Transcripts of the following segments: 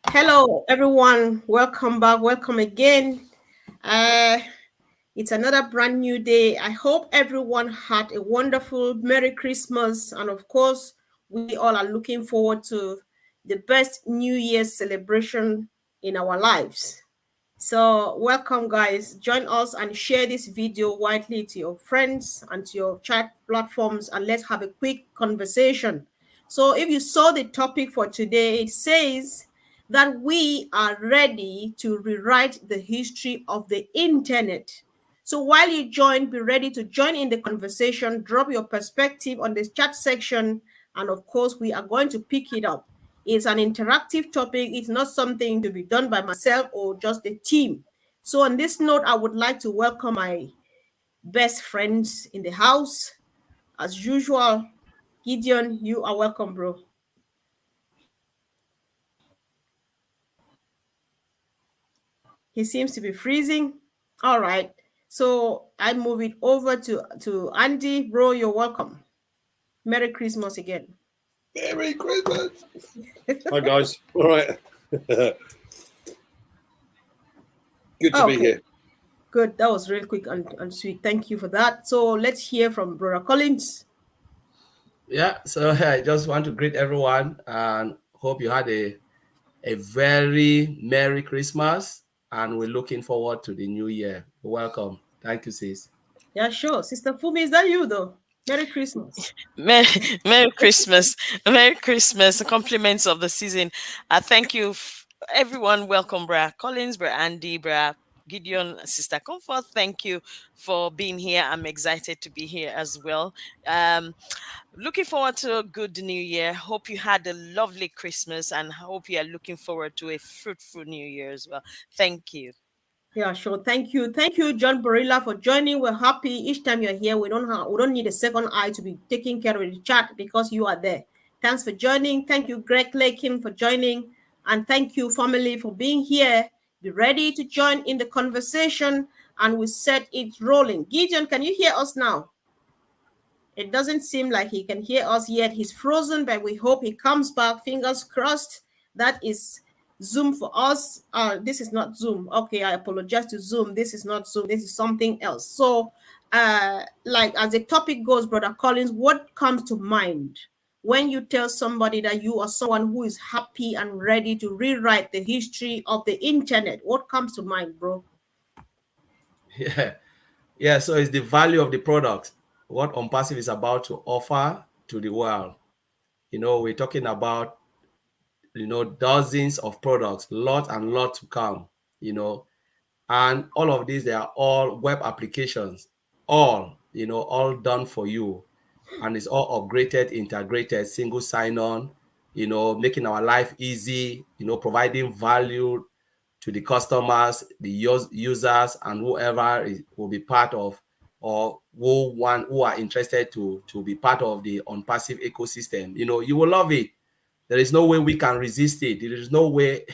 Hello, everyone. Welcome back. Welcome again. Uh, it's another brand new day. I hope everyone had a wonderful Merry Christmas. And of course, we all are looking forward to the best New Year's celebration in our lives. So, welcome, guys. Join us and share this video widely to your friends and to your chat platforms, and let's have a quick conversation. So, if you saw the topic for today, it says that we are ready to rewrite the history of the internet. So, while you join, be ready to join in the conversation, drop your perspective on the chat section, and of course, we are going to pick it up. It's an interactive topic. It's not something to be done by myself or just the team. So, on this note, I would like to welcome my best friends in the house. As usual, Gideon, you are welcome, bro. He seems to be freezing. All right. So I move it over to Andy. Bro, you're welcome. Merry Christmas again. Merry Christmas. Hi, guys. All right. Good to be Okay. here. Good. That was really quick and sweet. Thank you for that. So let's hear from Brother Collins. Yeah, so I just want to greet everyone and hope you had a very Merry Christmas, and we're looking forward to the new year. Welcome. Thank you, sis. Yeah, sure. Sister Fumi, is that you though? Merry Christmas. Merry, Merry Christmas. Merry Christmas. Compliments of the season. Thank you, everyone. Welcome, Bra Collins, Bra Andy, Bra Gideon, Sister Comfort. Thank you for being here. I'm excited to be here as well. Um, Looking forward to a good new year. Hope you had a lovely Christmas and hope you are looking forward to a fruitful new year as well. Thank you. Yeah, sure. Thank you. Thank you, John Barilla, for joining. We're happy each time you're here. We don't need a second eye to be taking care of the chat because you are there. Thanks for joining. Thank you, Greg Lakin, for joining. And thank you, family, for being here. Be ready to join in the conversation and we set it rolling. Gideon, can you hear us now? It doesn't seem like he can hear us yet. He's frozen, but we hope he comes back. Fingers crossed. That is Zoom for us. This is not Zoom. Okay, I apologize to Zoom. This is not Zoom. This is something else. So, like as the topic goes, Brother Collins, what comes to mind when you tell somebody that you are someone who is happy and ready to rewrite the history of the internet? What comes to mind, bro? Yeah, yeah. So it's the value of the product, what OnPassive is about to offer to the world. We're talking about dozens of products, lot and lot to come. And all of these, they are all web applications, all done for you, and it's all upgraded, integrated, single sign-on, making our life easy, providing value to the customers, the users, and whoever will be part of, or who are interested to be part of the OnPassive ecosystem. You will love it. There is no way we can resist it. There is no way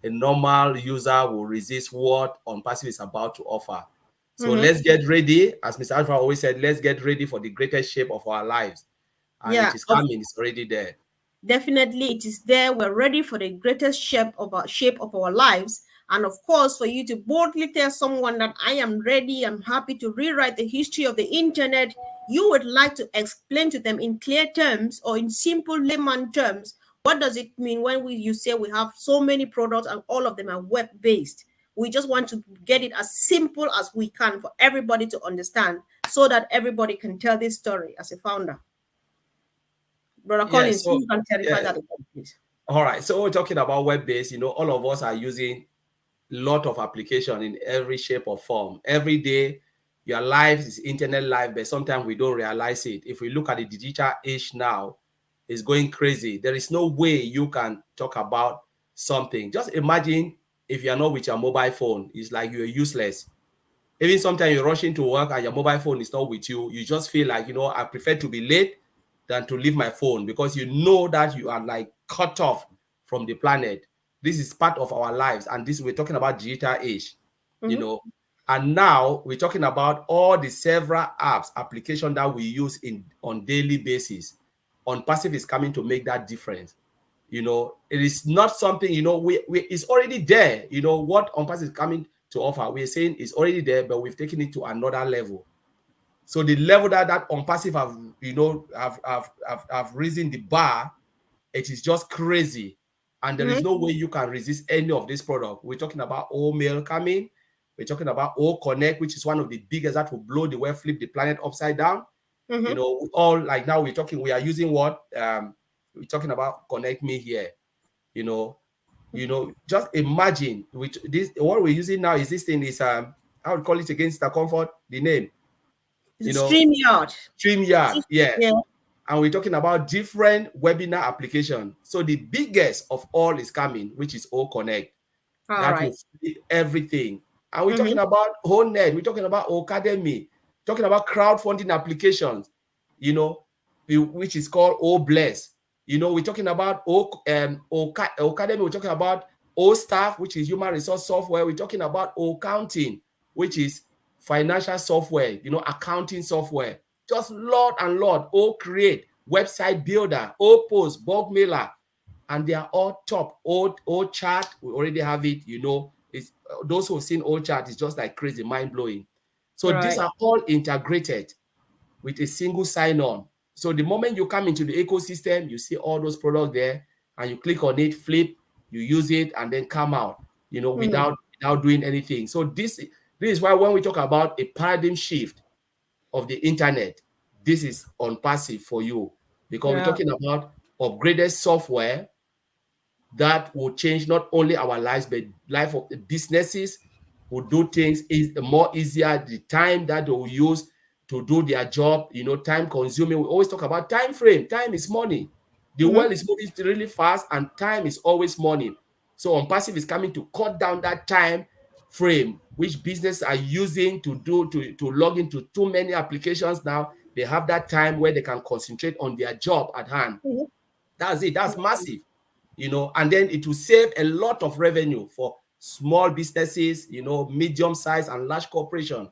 a normal user will resist what OnPassive is about to offer. So let's get ready. As Mr. Alpha always said, let's get ready for the greatest shape of our lives. And Yeah, it is coming, it's already there. definitely it is there. We're ready for the greatest shape of our lives. And of course, for you to boldly tell someone that I am ready, I'm happy to rewrite the history of the internet, you would like to explain to them in clear terms or in simple layman terms, what does it mean when you say we have so many products and all of them are web-based? We just want to get it as simple as we can for everybody to understand so that everybody can tell this story as a founder. Brother Yeah, Collins, so you can clarify yeah. that again, please. All right. So we're talking about web-based, all of us are using a lot of application in every shape or form. Every day, your life is internet life, but sometimes we don't realize it. If we look at the digital age now, it's going crazy. There is no way you can talk about something. Just imagine if you're not with your mobile phone, it's like you're useless. Even sometimes you're rushing to work and your mobile phone is not with you. You just feel like, I prefer to be late than to leave my phone, because you know that you are like cut off from the planet. This is part of our lives. And this, we're talking about digital age, and now we're talking about all the several apps, applications that we use on daily basis. OnPassive is coming to make that difference. You know, it is not something, you know, we it's already there. You know, what OnPassive is coming to offer, we're saying is already there, but we've taken it to another level. So the level that OnPassive have, you know, have risen the bar, it is just crazy. And there is no way you can resist any of this product. We're talking about OMail coming. We're talking about OConnect, which is one of the biggest that will blow the web, flip the planet upside down. You know, all like now we are using what? We're talking about Connect Me here. You know, just imagine with this, what we're using now is this thing is I would call it against the comfort, the name. You know, StreamYard, yeah. And we're talking about different webinar application. So the biggest of all is coming, which is OConnect. That will flip everything. And we're talking about WholeNet, we're talking about Academy, talking about crowdfunding applications, you know, which is called OBless. You know, we're talking about Academy, we're talking about OStaff, which is human resource software. We're talking about Accounting, which is financial software, you know, accounting software. Just Lord and Lord, Create, Website Builder, Post, Bulk Mailer, and they are all top. Chat, we already have it, you know. It's those who've seen Chat is just like crazy, mind-blowing. So these are all integrated with a single sign-on. So the moment you come into the ecosystem, you see all those products there, and you click on it, flip, you use it, and then come out, you know, without doing anything. So this is why when we talk about a paradigm shift of the internet, this is OnPassive for you, because we're talking about upgraded software that will change not only our lives, but life of the businesses will do things is more easier. The time that they will use to do their job, you know, time consuming. We always talk about time frame. Time is money. The world is moving really fast, and time is always money. So OnPassive is coming to cut down that time frame, which businesses are using to log into too many applications now. They have that time where they can concentrate on their job at hand. That's it. That's massive, you know, and then it will save a lot of revenue for small businesses, you know, medium size and large corporation.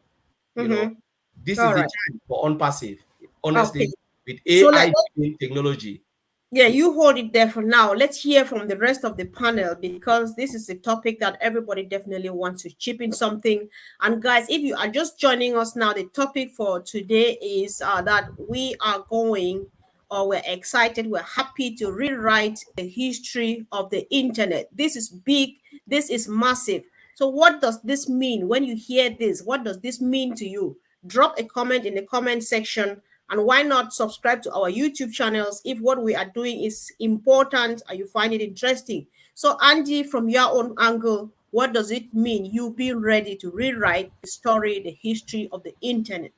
You know, this is the time for OnPassive, honestly, with AI technology. Yeah, you hold it there for now. Let's hear from the rest of the panel, because this is a topic that everybody definitely wants to chip in something. And guys, if you are just joining us now, the topic for today is that we are going, or we're excited, we're happy to rewrite the history of the internet. This is big, this is massive. So what does this mean when you hear this? What does this mean to you? Drop a comment in the comment section. And why not subscribe to our YouTube channels if what we are doing is important and you find it interesting? So, Andy, from your own angle, what does it mean you being ready to rewrite the story, the history of the internet?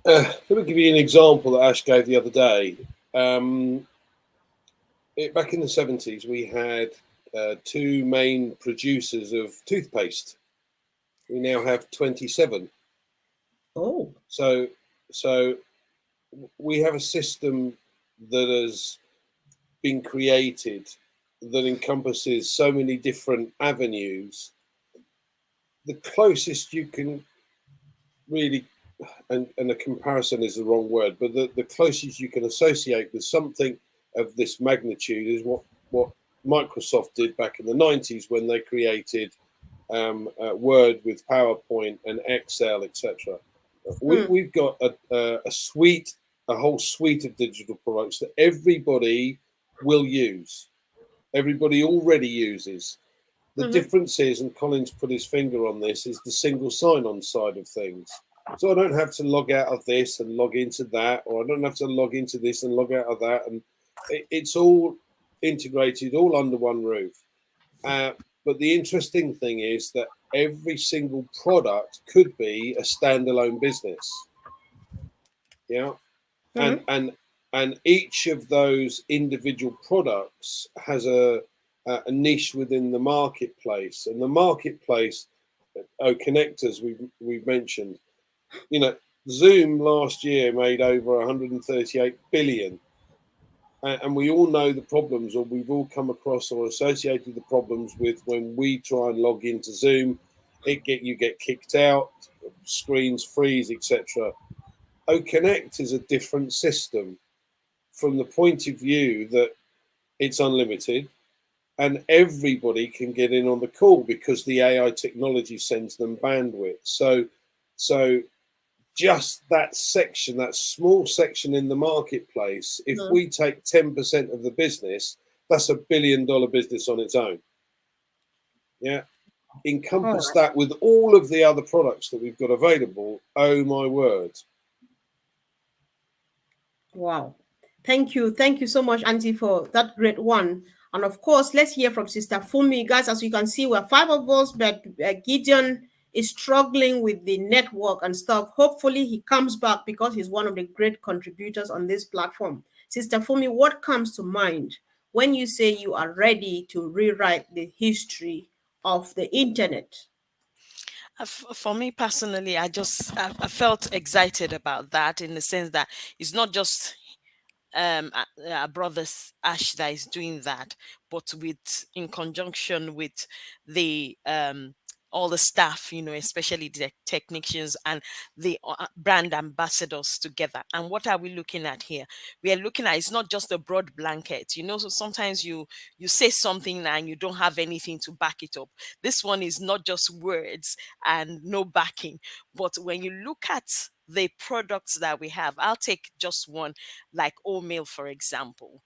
Let me give you an example that Ash gave the other day. Back in the 70s, we had two main producers of toothpaste. We now have 27. Oh. So we have a system that has been created that encompasses so many different avenues. The closest you can really, and a comparison is the wrong word, but the closest you can associate with something of this magnitude is what Microsoft did back in the 90s when they created Word with PowerPoint and Excel, etc. We've got a whole suite of digital products that everybody will use. Everybody already uses. The difference is, and Colin's put his finger on this, is the single sign-on side of things. So I don't have to log out of this and log into that, or I don't have to log into this and log out of that. And it's all integrated, all under one roof. But the interesting thing is that every single product could be a standalone business. Yeah. And each of those individual products has a niche within the marketplace. And the marketplace, connectors we've mentioned, you know, Zoom last year made over 138 billion. And we all know the problems, or we've all come across or associated the problems with when we try and log into Zoom, you get kicked out, screens freeze, etc. Connect is a different system from the point of view that it's unlimited, and everybody can get in on the call because the AI technology sends them bandwidth. So just that section, that small section in the marketplace, if we take 10% of the business, that's $1 billion business on its own. Yeah. Encompass that with all of the other products that we've got available. Oh my word. Wow. Thank you. Thank you so much, Auntie, for that great one. And of course, let's hear from Sister Fumi. Guys, as you can see, we're 5 of us, but Gideon is struggling with the network and stuff. Hopefully, he comes back because he's one of the great contributors on this platform. Sister Fumi, what comes to mind when you say you are ready to rewrite the history of the internet? For me personally, I felt excited about that, in the sense that it's not just our brother Ash that is doing that, but in conjunction with the all the staff, especially the technicians and the brand ambassadors together. And what are we looking at here? We are looking at, it's not just a broad blanket, so sometimes you say something and you don't have anything to back it up. This one is not just words and no backing, but when you look at the products that we have, I'll take just one, like oatmeal, for example.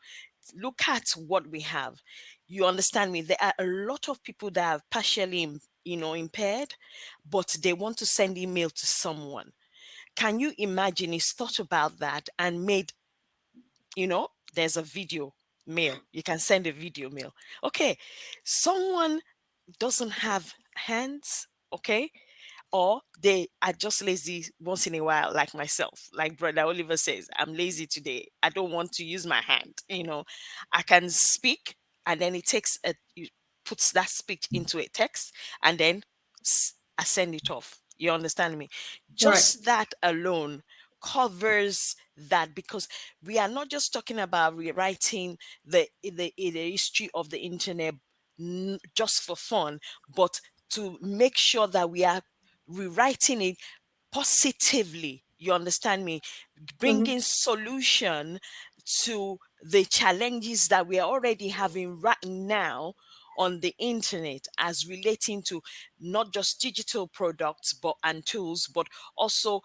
Look at what we have. You understand me? There are a lot of people that are partially impaired, but they want to send email to someone. Can you imagine? He's thought about that and made, there's a video mail. You can send a video mail. Okay, someone doesn't have hands, okay, or they are just lazy once in a while, like myself. Like Brother Oliver says, I'm lazy today, I don't want to use my hand. I can speak, and then puts that speech into a text, and then I send it off. You understand me? Just that alone covers that, because we are not just talking about rewriting the history of the internet just for fun, but to make sure that we are rewriting it positively. You understand me? Bringing solution to the challenges that we are already having right now on the internet, as relating to not just digital products and tools, but also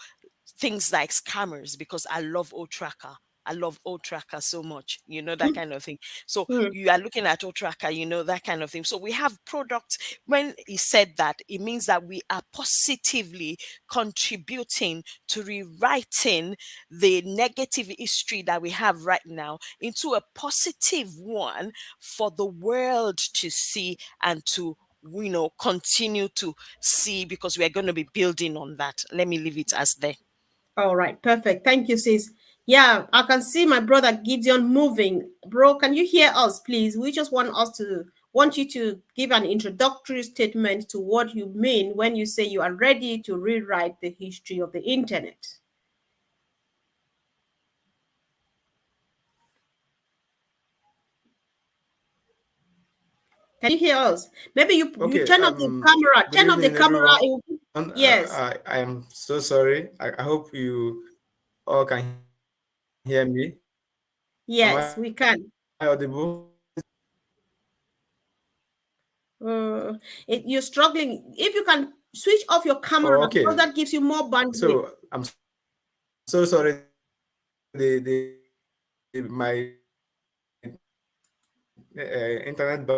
things like scammers, because I love O-Tracker. I love O-Tracker so much, that kind of thing. So you are looking at O-Tracker, that kind of thing. So we have products. When he said that, it means that we are positively contributing to rewriting the negative history that we have right now into a positive one for the world to see and to continue to see, because we are going to be building on that. Let me leave it as there. All right, perfect. Thank you, sis. Yeah, I can see my brother Gideon moving. Bro, can you hear us, please? We just want you to give an introductory statement to what you mean when you say you are ready to rewrite the history of the internet. Can you hear us? Maybe you turn off the camera. Turn off the camera. Yes. I am so sorry. I hope you all can hear me. Yes, we can. Am I audible? You're struggling. If you can switch off your camera, because that gives you more bandwidth. So I'm so sorry. My internet.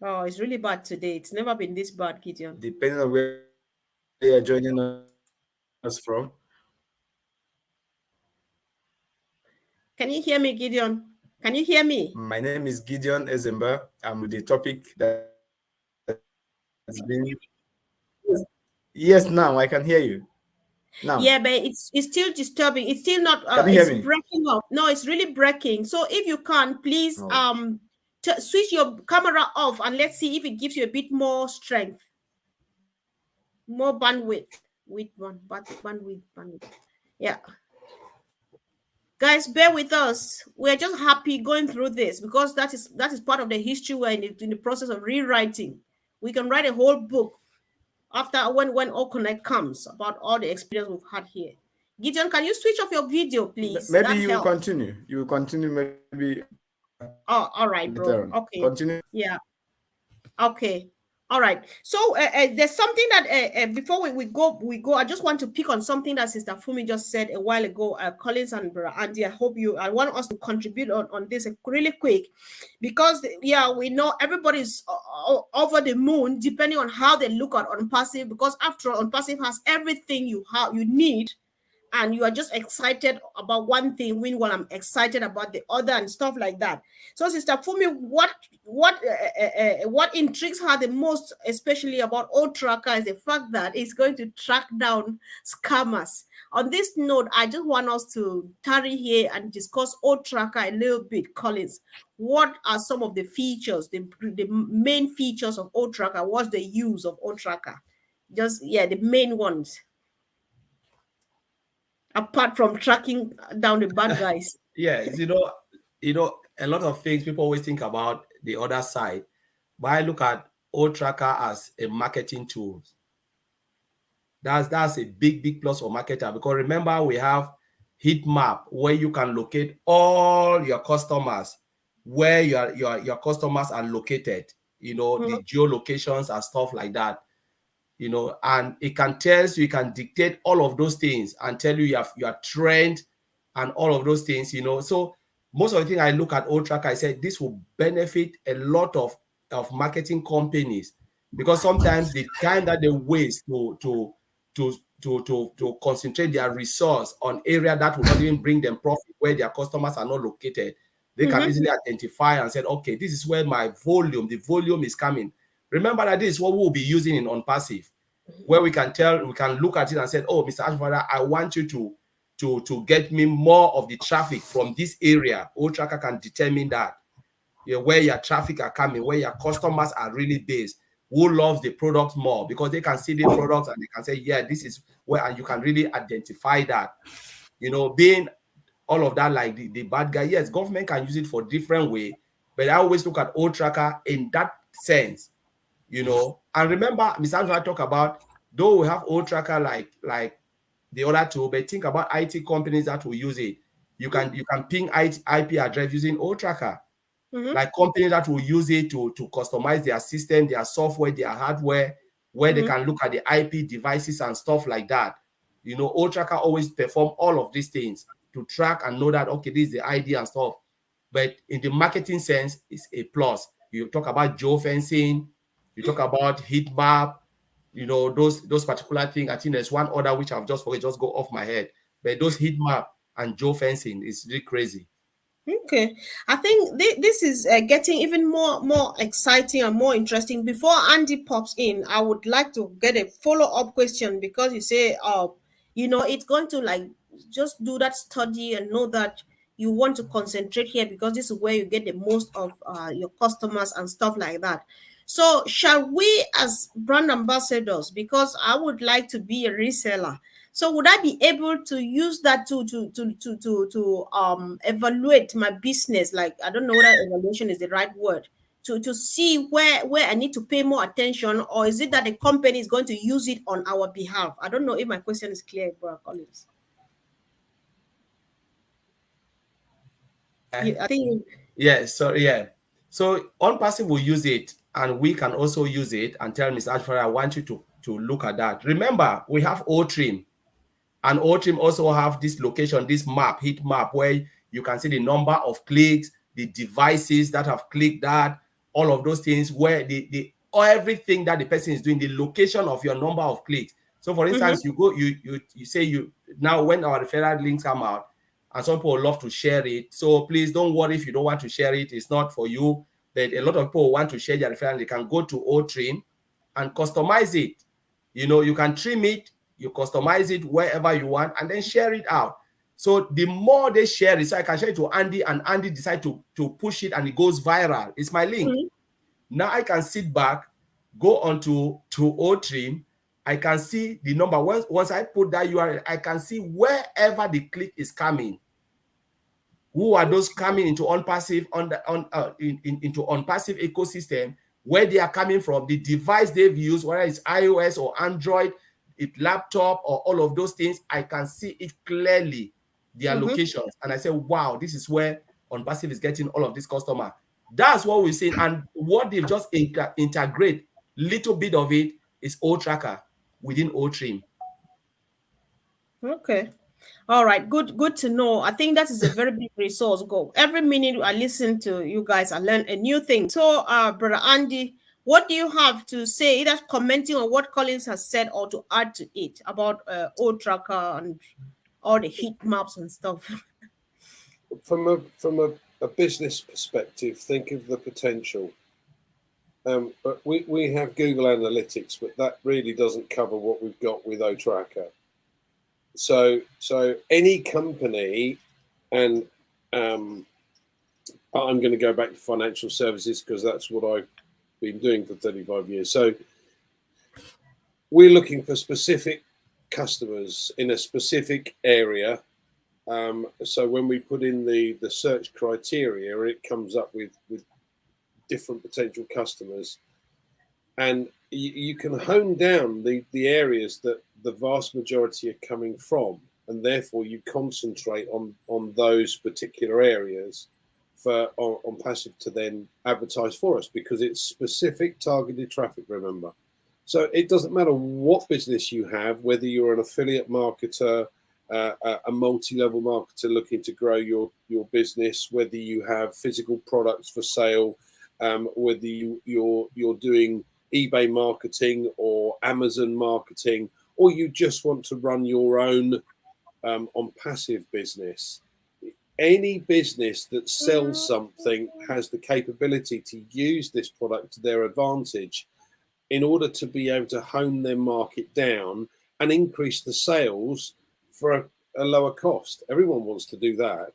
Oh, it's really bad today. It's never been this bad, Gideon. Depending on where you are joining us from. Can you hear me, Gideon? Can you hear me? My name is Gideon Ezemba. I'm the topic that has been. Yes, now I can hear you. Now. Yeah, but it's still disturbing. It's still not. Can you hear me? Breaking up. No, it's really breaking. So if you can, please switch your camera off and let's see if it gives you a bit more strength, more bandwidth. Bandwidth. Yeah. Guys, bear with us. We're just happy going through this because that is part of the history we're in the process of rewriting. We can write a whole book after when All Connect comes about all the experience we've had here. Gideon, can you switch off your video, please? Maybe That you will helps. continue. You will continue. Maybe. Oh, all right, bro. Later on. Okay. Continue. Yeah. Okay. All right. So there's something that before we go, I just want to pick on something that Sister Fumi just said a while ago. Collins and Brother Andy, I want us to contribute on this really quick, because yeah, we know everybody's over the moon depending on how they look at OnPassive, because after all, OnPassive has everything you need, and you are just excited about one thing, meanwhile I'm excited about the other and stuff like that. So Sister Fumi, what intrigues her the most, especially about OTracker, is the fact that it's going to track down scammers. On this note, I just want us to tarry here and discuss OTracker a little bit. Collins, what are some of the features, the main features of OTracker? What's the use of OTracker? Just, yeah, the main ones, apart from tracking down the bad guys. Yes, you know, a lot of things people always think about the other side, but I look at OTracker as a marketing tool. That's a big plus for marketer, because remember, we have heat map where you can locate all your customers, where your customers are located, you know, the geolocations and stuff like that, you know, and it can tell you, can dictate all of those things and tell you your trend and all of those things, you know. So most of the thing I look at OTracker, I said this will benefit a lot of marketing companies, because sometimes the time that they waste to concentrate their resource on area that will not even bring them profit, where their customers are not located, they can easily identify and say, okay, this is where the volume is coming. Remember that this is what we'll be using in OnPassive, where we can look at it and say, oh, Mr. Ashford, I want you to get me more of the traffic from this area. OTracker can determine that, you know, where your traffic are coming, where your customers are really based, who loves the product more, because they can see the product and they can say, yeah, this is where, and you can really identify that, you know, being all of that, like the bad guy. Yes, government can use it for different way, but I always look at OTracker in that sense, you know. And remember, Mr. Angela talk about, though we have OTracker like the other two, but think about IT companies that will use it. You can ping IP address using OTracker. Like companies that will use it to customize their system, their software, their hardware, where they can look at the IP devices and stuff like that. You know, OTracker always perform all of these things to track and know that, okay, this is the ID and stuff. But in the marketing sense, it's a plus. You talk about geofencing, you talk about heat map, you know, those particular things. I think there's one other which I've just forget, just go off my head. But those heat map and geofencing is really crazy. Okay, I think this is getting even more exciting and more interesting. Before Andy pops in, I would like to get a follow-up question, because you say, you know, it's going to like just do that study and know that you want to concentrate here because this is where you get the most of your customers and stuff like that. So shall we, as brand ambassadors, because I would like to be a reseller, so would I be able to use that to evaluate my business? Like, I don't know whether evaluation is the right word, to see where I need to pay more attention, or is it that the company is going to use it on our behalf? I don't know if my question is clear, Brother Collins. I think. Yeah. So OnPassive will use it, and we can also use it and tell Mr. Ashford, I want you to look at that. Remember, we have OTrim. And OTrim also have this location, this map, heat map, where you can see the number of clicks, the devices that have clicked that, all of those things, where everything that the person is doing, the location of your number of clicks. So for instance, you go, you say now when our referral links come out, and some people love to share it. So please don't worry if you don't want to share it. It's not for you. But a lot of people want to share their referral. They can go to OTrim and customize it. You know, you can trim it, you customize it wherever you want, and then share it out. So the more they share it, so I can share it to Andy, and Andy decide to push it, and it goes viral. It's my link. Now I can sit back, go on to OTrim. I can see the number. Once I put that URL, I can see wherever the click is coming. Who are those coming into OnPassive into OnPassive ecosystem, where they are coming from, the device they've used, whether it's iOS or Android, laptop or all of those things, I can see it clearly, their locations. And I say, wow, this is where OnPassive is getting all of this customer. That's what we're seeing. And what they've just integrate, little bit of it is OTracker within OTrim. Okay. All right. Good to know. I think that is a very big resource. Go. Every minute I listen to you guys, I learn a new thing. So, Brother Andy, what do you have to say, either commenting on what Collins has said or to add to it about old tracker and all the heat maps and stuff? From a business perspective, think of the potential. But we have Google Analytics, but that really doesn't cover what we've got with OTracker. So any company, and I'm going to go back to financial services because that's what I've been doing for 35 years. So we're looking for specific customers in a specific area. So when we put in the search criteria, it comes up with different potential customers, and you can hone down the areas that the vast majority are coming from, and therefore you concentrate on those particular areas for OnPassive to then advertise for us, because it's specific targeted traffic, remember. So it doesn't matter what business you have, whether you're an affiliate marketer, a multi-level marketer looking to grow your business, whether you have physical products for sale, whether you're doing eBay marketing or Amazon marketing, or you just want to run your own OnPassive business. Any business that sells something has the capability to use this product to their advantage in order to be able to hone their market down and increase the sales for a lower cost. Everyone wants to do that.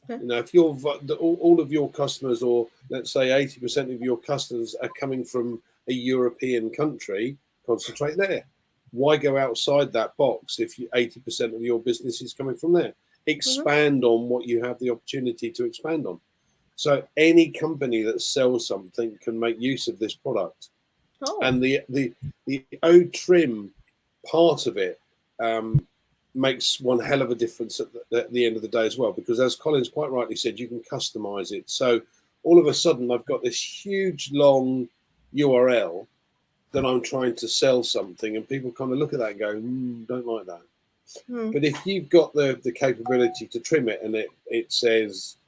Okay. You know, if you're all of your customers, or let's say 80% of your customers are coming from a European country, concentrate there. Why go outside that box if 80% of your business is coming from there? Expand on what you have the opportunity to expand on. So any company that sells something can make use of this product. And the OTrim part of it makes one hell of a difference at the end of the day as well, because as Collins quite rightly said, you can customize it. So all of a sudden I've got this huge long URL that I'm trying to sell something, and people kind of look at that and go, don't like that. But if you've got the capability to trim it, and it says,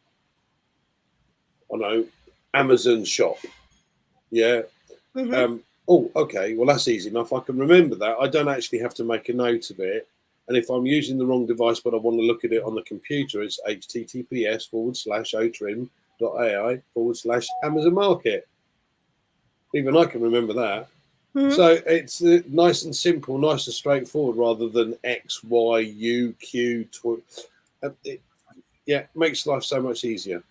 I don't know, Amazon shop, yeah. Oh, okay, well that's easy enough. I can remember that. I don't actually have to make a note of it. And if I'm using the wrong device but I want to look at it on the computer, it's https://otrim.ai/Amazon Market. Even I can remember that. So it's nice and simple, nice and straightforward, rather than X, Y, U, Q. It makes life so much easier.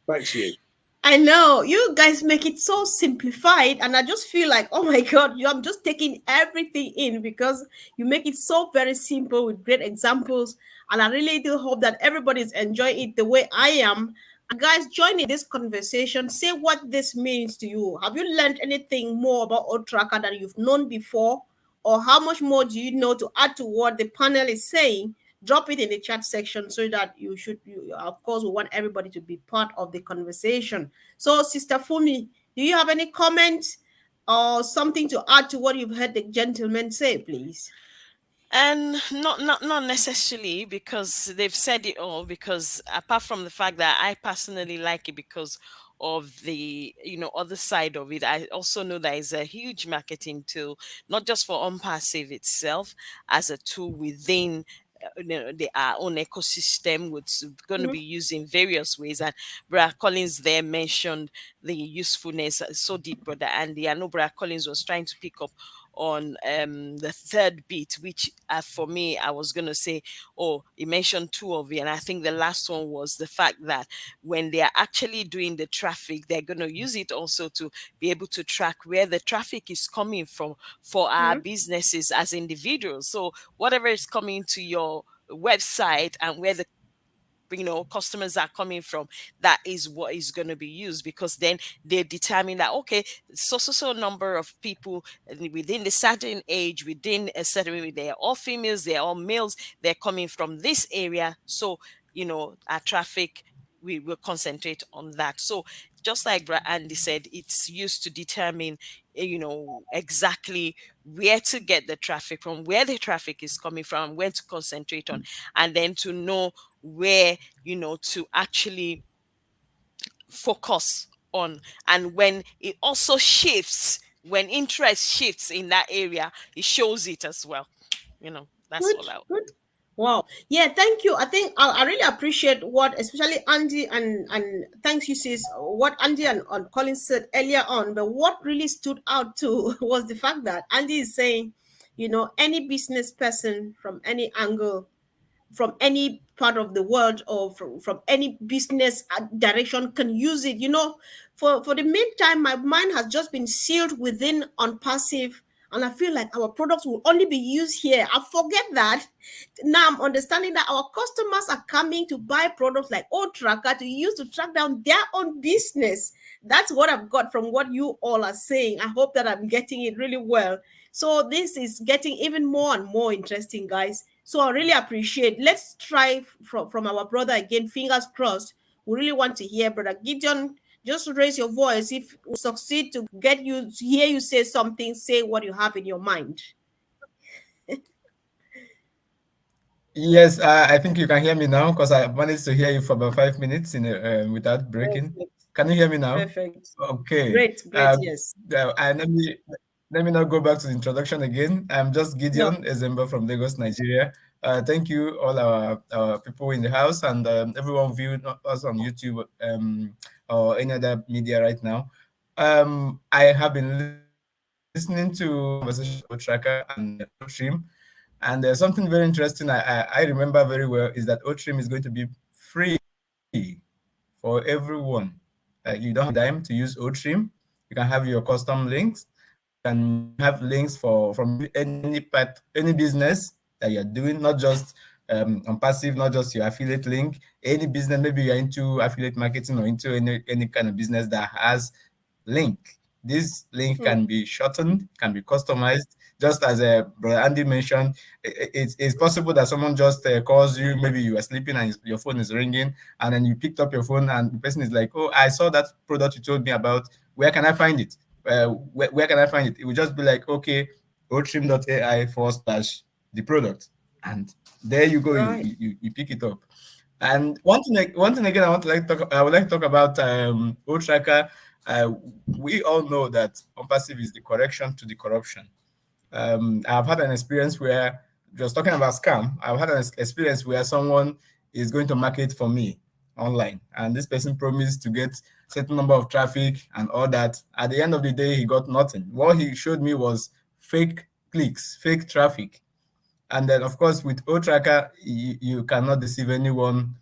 Back to you. I know you guys make it so simplified, and I just feel like, oh my God, I'm just taking everything in, because you make it so very simple with great examples. And I really do hope that everybody's enjoying it the way I am. And guys, join in this conversation. Say what this means to you. Have you learned anything more about OTracker than you've known before? Or how much more do you know to add to what the panel is saying? Drop it in the chat section, so that you of course, we want everybody to be part of the conversation. So, Sister Fumi, do you have any comment or something to add to what you've heard the gentleman say, please? And not necessarily, because they've said it all. Because apart from the fact that I personally like it because of the other side of it, I also know that it's a huge marketing tool, not just for OnPassive itself as a tool within our own ecosystem, which is going to be used in various ways. And Brother Collins there mentioned the usefulness. So did Brother Andy. I know Brother Collins was trying to pick up on the third bit, which for me, I was going to say, he mentioned two of it. And I think the last one was the fact that when they are actually doing the traffic, they're going to use it also to be able to track where the traffic is coming from for our businesses as individuals. So whatever is coming to your website and where the customers are coming from, that is what is going to be used, because then they determine that, okay, so number of people within the certain age, within a certain, they're all females, they're all males, they're coming from this area. So our traffic, we will concentrate on that. So just like Brad Andy said, it's used to determine exactly where to get the traffic from, where the traffic is coming from, where to concentrate on, and then to know where to actually focus on. And when it also shifts, when interest shifts in that area, it shows it as well. That's Good, all out. good. Wow. Yeah, thank you. I think I really appreciate what, especially Andy and thanks you, sis, what Andy and Colin said earlier on. But what really stood out too was the fact that Andy is saying, any business person from any angle, from any part of the world, or from any business direction can use it. For the meantime, my mind has just been sealed within on passive, and I feel like our products will only be used here. I forget that. Now I'm understanding that our customers are coming to buy products like Tracker to use to track down their own business. That's what I've got from what you all are saying. I hope that I'm getting it really well. So this is getting even more and more interesting, guys. So I really appreciate. Let's try from our brother again. Fingers crossed. We really want to hear, Brother Gideon. Just raise your voice. If we succeed to get you to hear you say something, say what you have in your mind. Yes, I think you can hear me now because I managed to hear you for about 5 minutes without breaking. Perfect. Can you hear me now? Perfect. Okay. Great, yes. And let me not go back to the introduction again. I'm just Gideon Ezemba from Lagos, Nigeria. Thank you, all our people in the house and everyone viewing us on YouTube or any other media right now. I have been listening to conversation with Tracker and Stream. And there's something very interesting I remember very well is that Otrim is going to be free for everyone. You don't have dime to use Otrim. You can have your custom links. You can have links from any business that you're doing, not just on passive, not just your affiliate link. Any business, maybe you're into affiliate marketing or into any kind of business that has link. This link can be shortened, can be customized. Just as Brother Andy mentioned, it's possible that someone just calls you, maybe you are sleeping and your phone is ringing, and then you picked up your phone and the person is like, oh, I saw that product you told me about. Where can I find it? Where can I find it? It would just be like, okay, otrim.ai/the product. And there you go, right. you pick it up. And one thing again, I would like to talk about OTracker. We all know that OnPassive is the correction to the corruption. I've had an experience where, just talking about scam, I've had an experience where someone is going to market for me online, and this person promised to get certain number of traffic and all that. At the end of the day, he got nothing. What he showed me was fake clicks, fake traffic. And then, of course, with OTracker, you cannot deceive anyone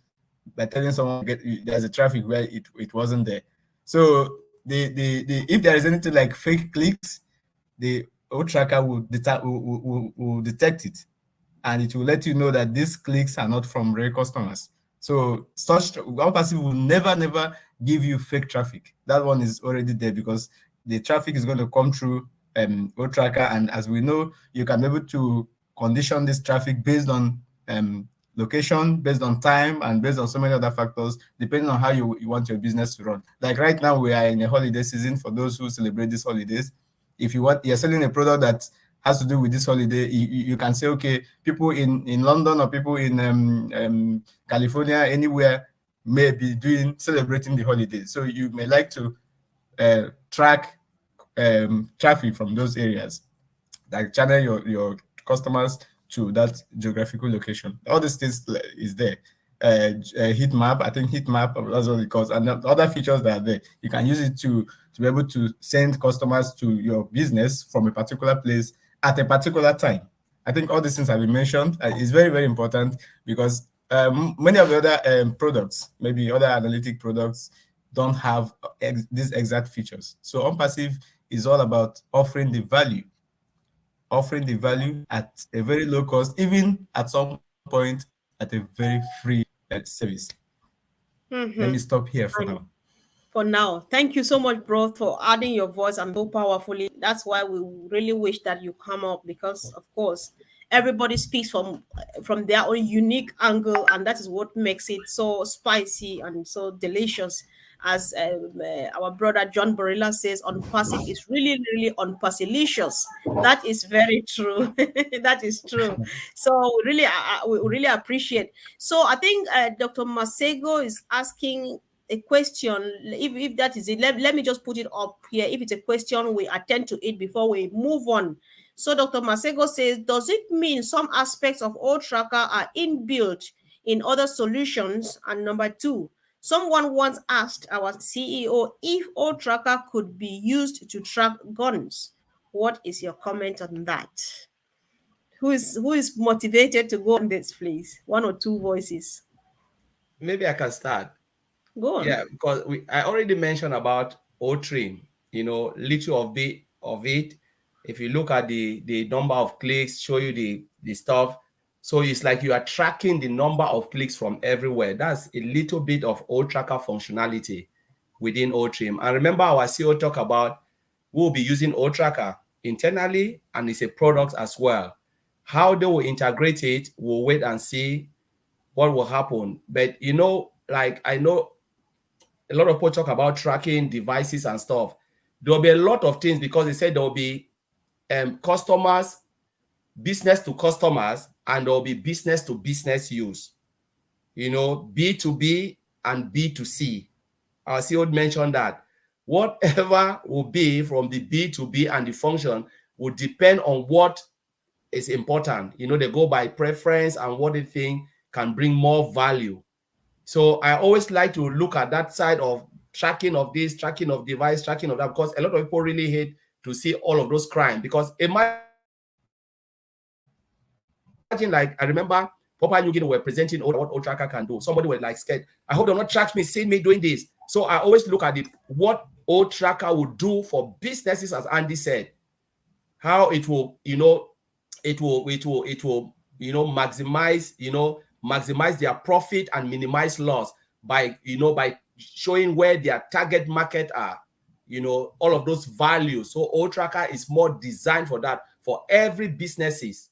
by telling someone there's a traffic where it wasn't there. So if there is anything like fake clicks, the OTracker will detect it, and it will let you know that these clicks are not from real customers. So OnPassive will never give you fake traffic. That one is already there because the traffic is going to come through OTracker, and as we know, you can be able to condition this traffic based on location, based on time, and based on so many other factors, depending on how you want your business to run. Like right now, we are in a holiday season for those who celebrate these holidays. If you're selling a product that has to do with this holiday, you can say, okay, people in London or people in California, anywhere, may be celebrating the holiday. So you may like to track traffic from those areas, like channel your customers to that geographical location. All these things is there. Heat map, I think heat map, that's what it calls, and other features that are there. You can use it to be able to send customers to your business from a particular place at a particular time. I think all these things have been mentioned. It's very, very important because many of the other products, maybe other analytic products, don't have these exact features. So OnPassive is all about offering the value at a very low cost, even at some point at a very free service. Mhm. Let me stop here for And now. for now, thank you so much, bro, for adding your voice and so powerfully. That's why we really wish that you come up, because of course everybody speaks from their own unique angle, and that is what makes it so spicy and so delicious. As our brother John Borilla says, on passive is really really unpassivicious. That is very true. That is true. So really we really appreciate. So I think Dr. Masego is asking a question. If that is it, let me just put it up here. If it's a question, we attend to it before we move on. So Dr. Masego says, does it mean some aspects of old tracker are inbuilt in other solutions? And number two, someone once asked our CEO if old tracker could be used to track guns. What is your comment on that? Who is motivated to go on this, please? One or two voices. Maybe I can start. Go on. Yeah, because I already mentioned about O-Trim, little of it. If you look at the number of clicks, show you the stuff. So it's like you are tracking the number of clicks from everywhere. That's a little bit of O-Tracker functionality within O-Trim. And remember our CEO talk about we'll be using O-Tracker internally, and it's a product as well. How they will integrate it, we'll wait and see what will happen. But like I know a lot of people talk about tracking devices and stuff. There'll be a lot of things because they said there'll be customers, business to customers, and there'll be business to business use. B2B and B2C. Our CEO mentioned that whatever will be from the B2B and the function will depend on what is important. They go by preference and what they think can bring more value. So I always like to look at that side of tracking of this, tracking of device, tracking of that, because a lot of people really hate to see all of those crime. Because imagine, like, I remember Papua New Guinea were presenting what O-Tracker can do. Somebody was like scared. I hope they'll not track me, see me doing this. So I always look at what O-Tracker would do for businesses, as Andy said, how it will, maximize their profit and minimize loss by showing where their target market are, all of those values. So O-Tracker is more designed for that, for every businesses.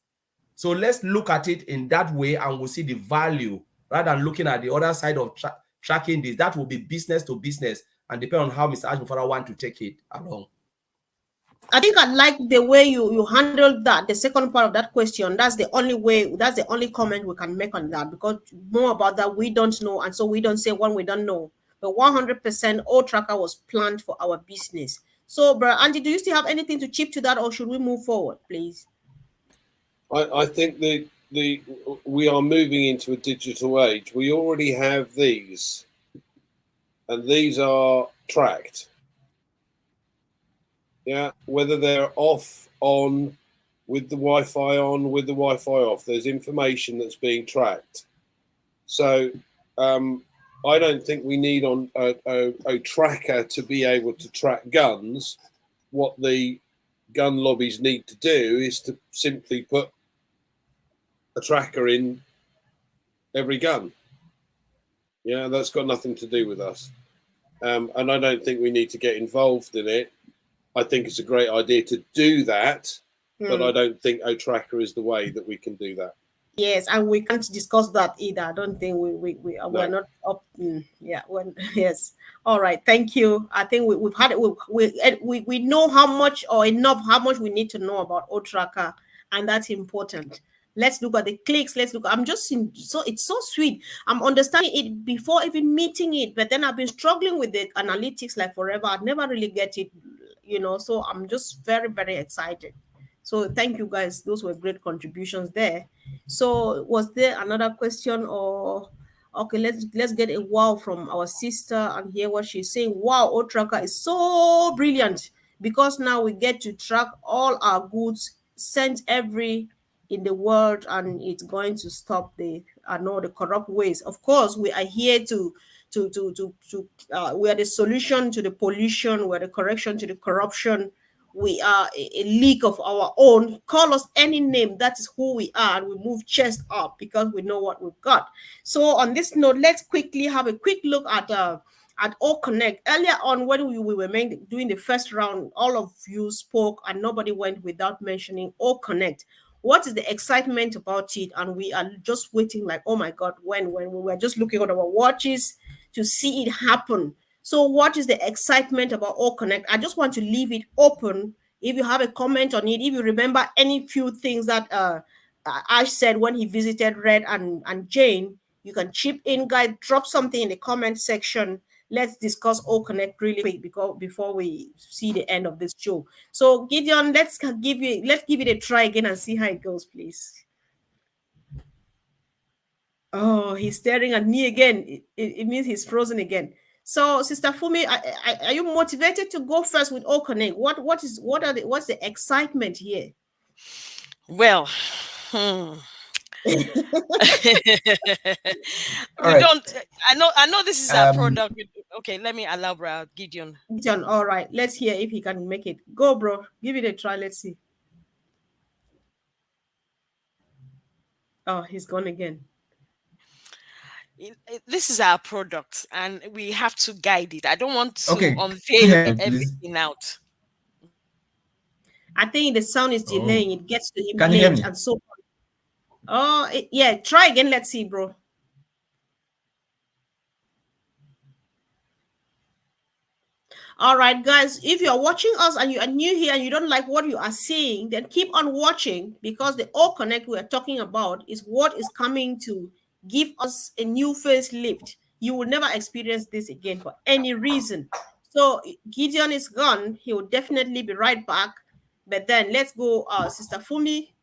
So let's look at it in that way, and we'll see the value rather than looking at the other side of tracking this. That will be business to business, and depend on how Mr. Ajmufara want to take it along. I think I like the way you handled that. The second part of that question. That's the only way. That's the only comment we can make on that, because more about that we don't know, and so we don't say one we don't know. But 100% O-Tracker was planned for our business. So, bro, Andy, do you still have anything to chip to that, or should we move forward, please? I think we are moving into a digital age. We already have these, and these are tracked. Yeah, whether they're off, on, with the Wi-Fi on, with the Wi-Fi off, there's information that's being tracked. So I don't think we need a tracker to be able to track guns. What the gun lobbies need to do is to simply put a tracker in every gun. Yeah, that's got nothing to do with us. And I don't think we need to get involved in it. I think it's a great idea to do that, but I don't think O-Tracker is the way that we can do that. Yes, and we can't discuss that either. I don't think we're not up. Yes. All right. Thank you. I think we've had it. We know how much or enough how much we need to know about O-Tracker, and that's important. Let's look at the clicks. Let's look. So it's so sweet. I'm understanding it before even meeting it, but then I've been struggling with the analytics like forever. I'd never really get it, So I'm just very, very excited. So thank you guys. Those were great contributions there. So was there another question, or okay? Let's get a wow from our sister and hear what she's saying. Wow, O-Tracker is so brilliant, because now we get to track all our goods sent in the world, and it's going to stop the corrupt ways. Of course, we are here we are the solution to the pollution, we're the correction to the corruption, we are a league of our own. Call us any name, that is who we are, and we move chest up because we know what we've got. So on this note, let's quickly have a quick look at All Connect. Earlier on, when we were doing the first round, all of you spoke and nobody went without mentioning All Connect. What is the excitement about it? And we are just waiting like, oh my God, when we were just looking at our watches to see it happen. So what is the excitement about All Connect? I just want to leave it open. If you have a comment on it, if you remember any few things that Ash said when he visited Red and Jane, you can chip in, guys, drop something in the comment section. Let's discuss All Connect really quick before we see the end of this show. So Gideon, let's give it a try again and see how it goes, please. Oh, he's staring at me again. It means he's frozen again. So, Sister Fumi, are you motivated to go first with All Connect? What's the excitement here? Well, All we right. don't. I know this is our product. Okay, let me allow bro Gideon. Gideon, all right. Let's hear if he can make it. Go, bro. Give it a try. Let's see. Oh, he's gone again. This is our product, and we have to guide it. I don't want to unveil everything out. I think the sound is delaying. It gets to him Can you hear me? and so on. Oh, yeah. Try again. Let's see, bro. All right, guys, if you're watching us and you are new here and you don't like what you are seeing, then keep on watching, because the All Connect we are talking about is what is coming to give us a new facelift. You will never experience this again for any reason. So Gideon is gone. He will definitely be right back. But then let's go, Sister Fumi.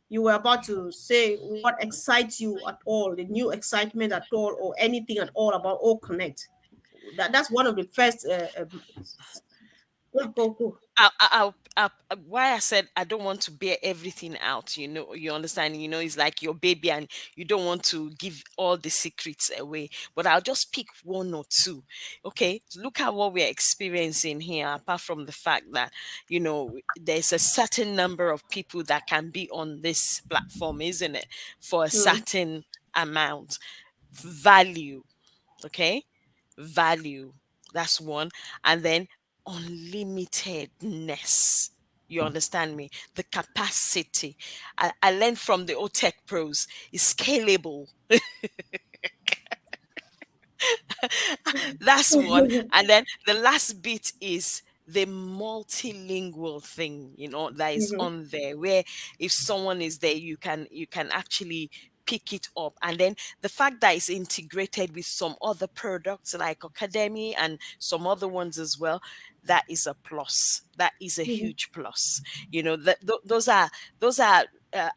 You were about to say what excites you at all, the new excitement at all, or anything at all about All Connect. That's one of the first. Go. Why I said I don't want to bear everything out. You understand. It's like your baby, and you don't want to give all the secrets away. But I'll just pick one or two. Okay, look at what we're experiencing here. Apart from the fact that there's a certain number of people that can be on this platform, isn't it? For a certain amount, value. Okay. Value, that's one. And then unlimitedness, you understand me, the capacity. I learned from the OTech pros, is scalable. That's one. And then the last bit is the multilingual thing, that is on there, where if someone is there, you can actually pick it up. And then the fact that it's integrated with some other products like Academy and some other ones as well, that is a plus. That is a huge plus. Those are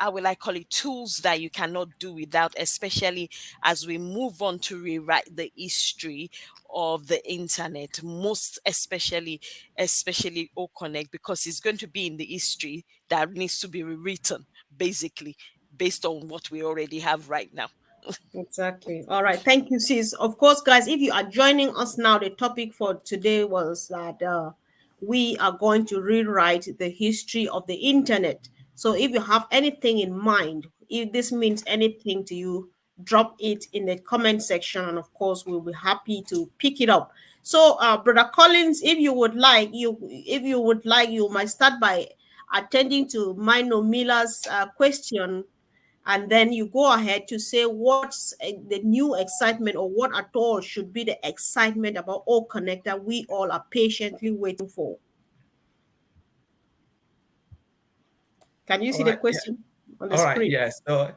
I will call it tools that you cannot do without, especially as we move on to rewrite the history of the internet, most especially All Connect, because it's going to be in the history that needs to be rewritten, basically, based on what we already have right now. Exactly. All right. Thank you, sis. Of course, guys, if you are joining us now, the topic for today was that we are going to rewrite the history of the internet. So if you have anything in mind, if this means anything to you, drop it in the comment section, and of course we'll be happy to pick it up. So Brother Collins, if you would like, you might start by attending to Mino Miller's question, and then you go ahead to say what's the new excitement, or what at all should be the excitement about All Connect that we all are patiently waiting for. Can you see the question on the screen? Yes. So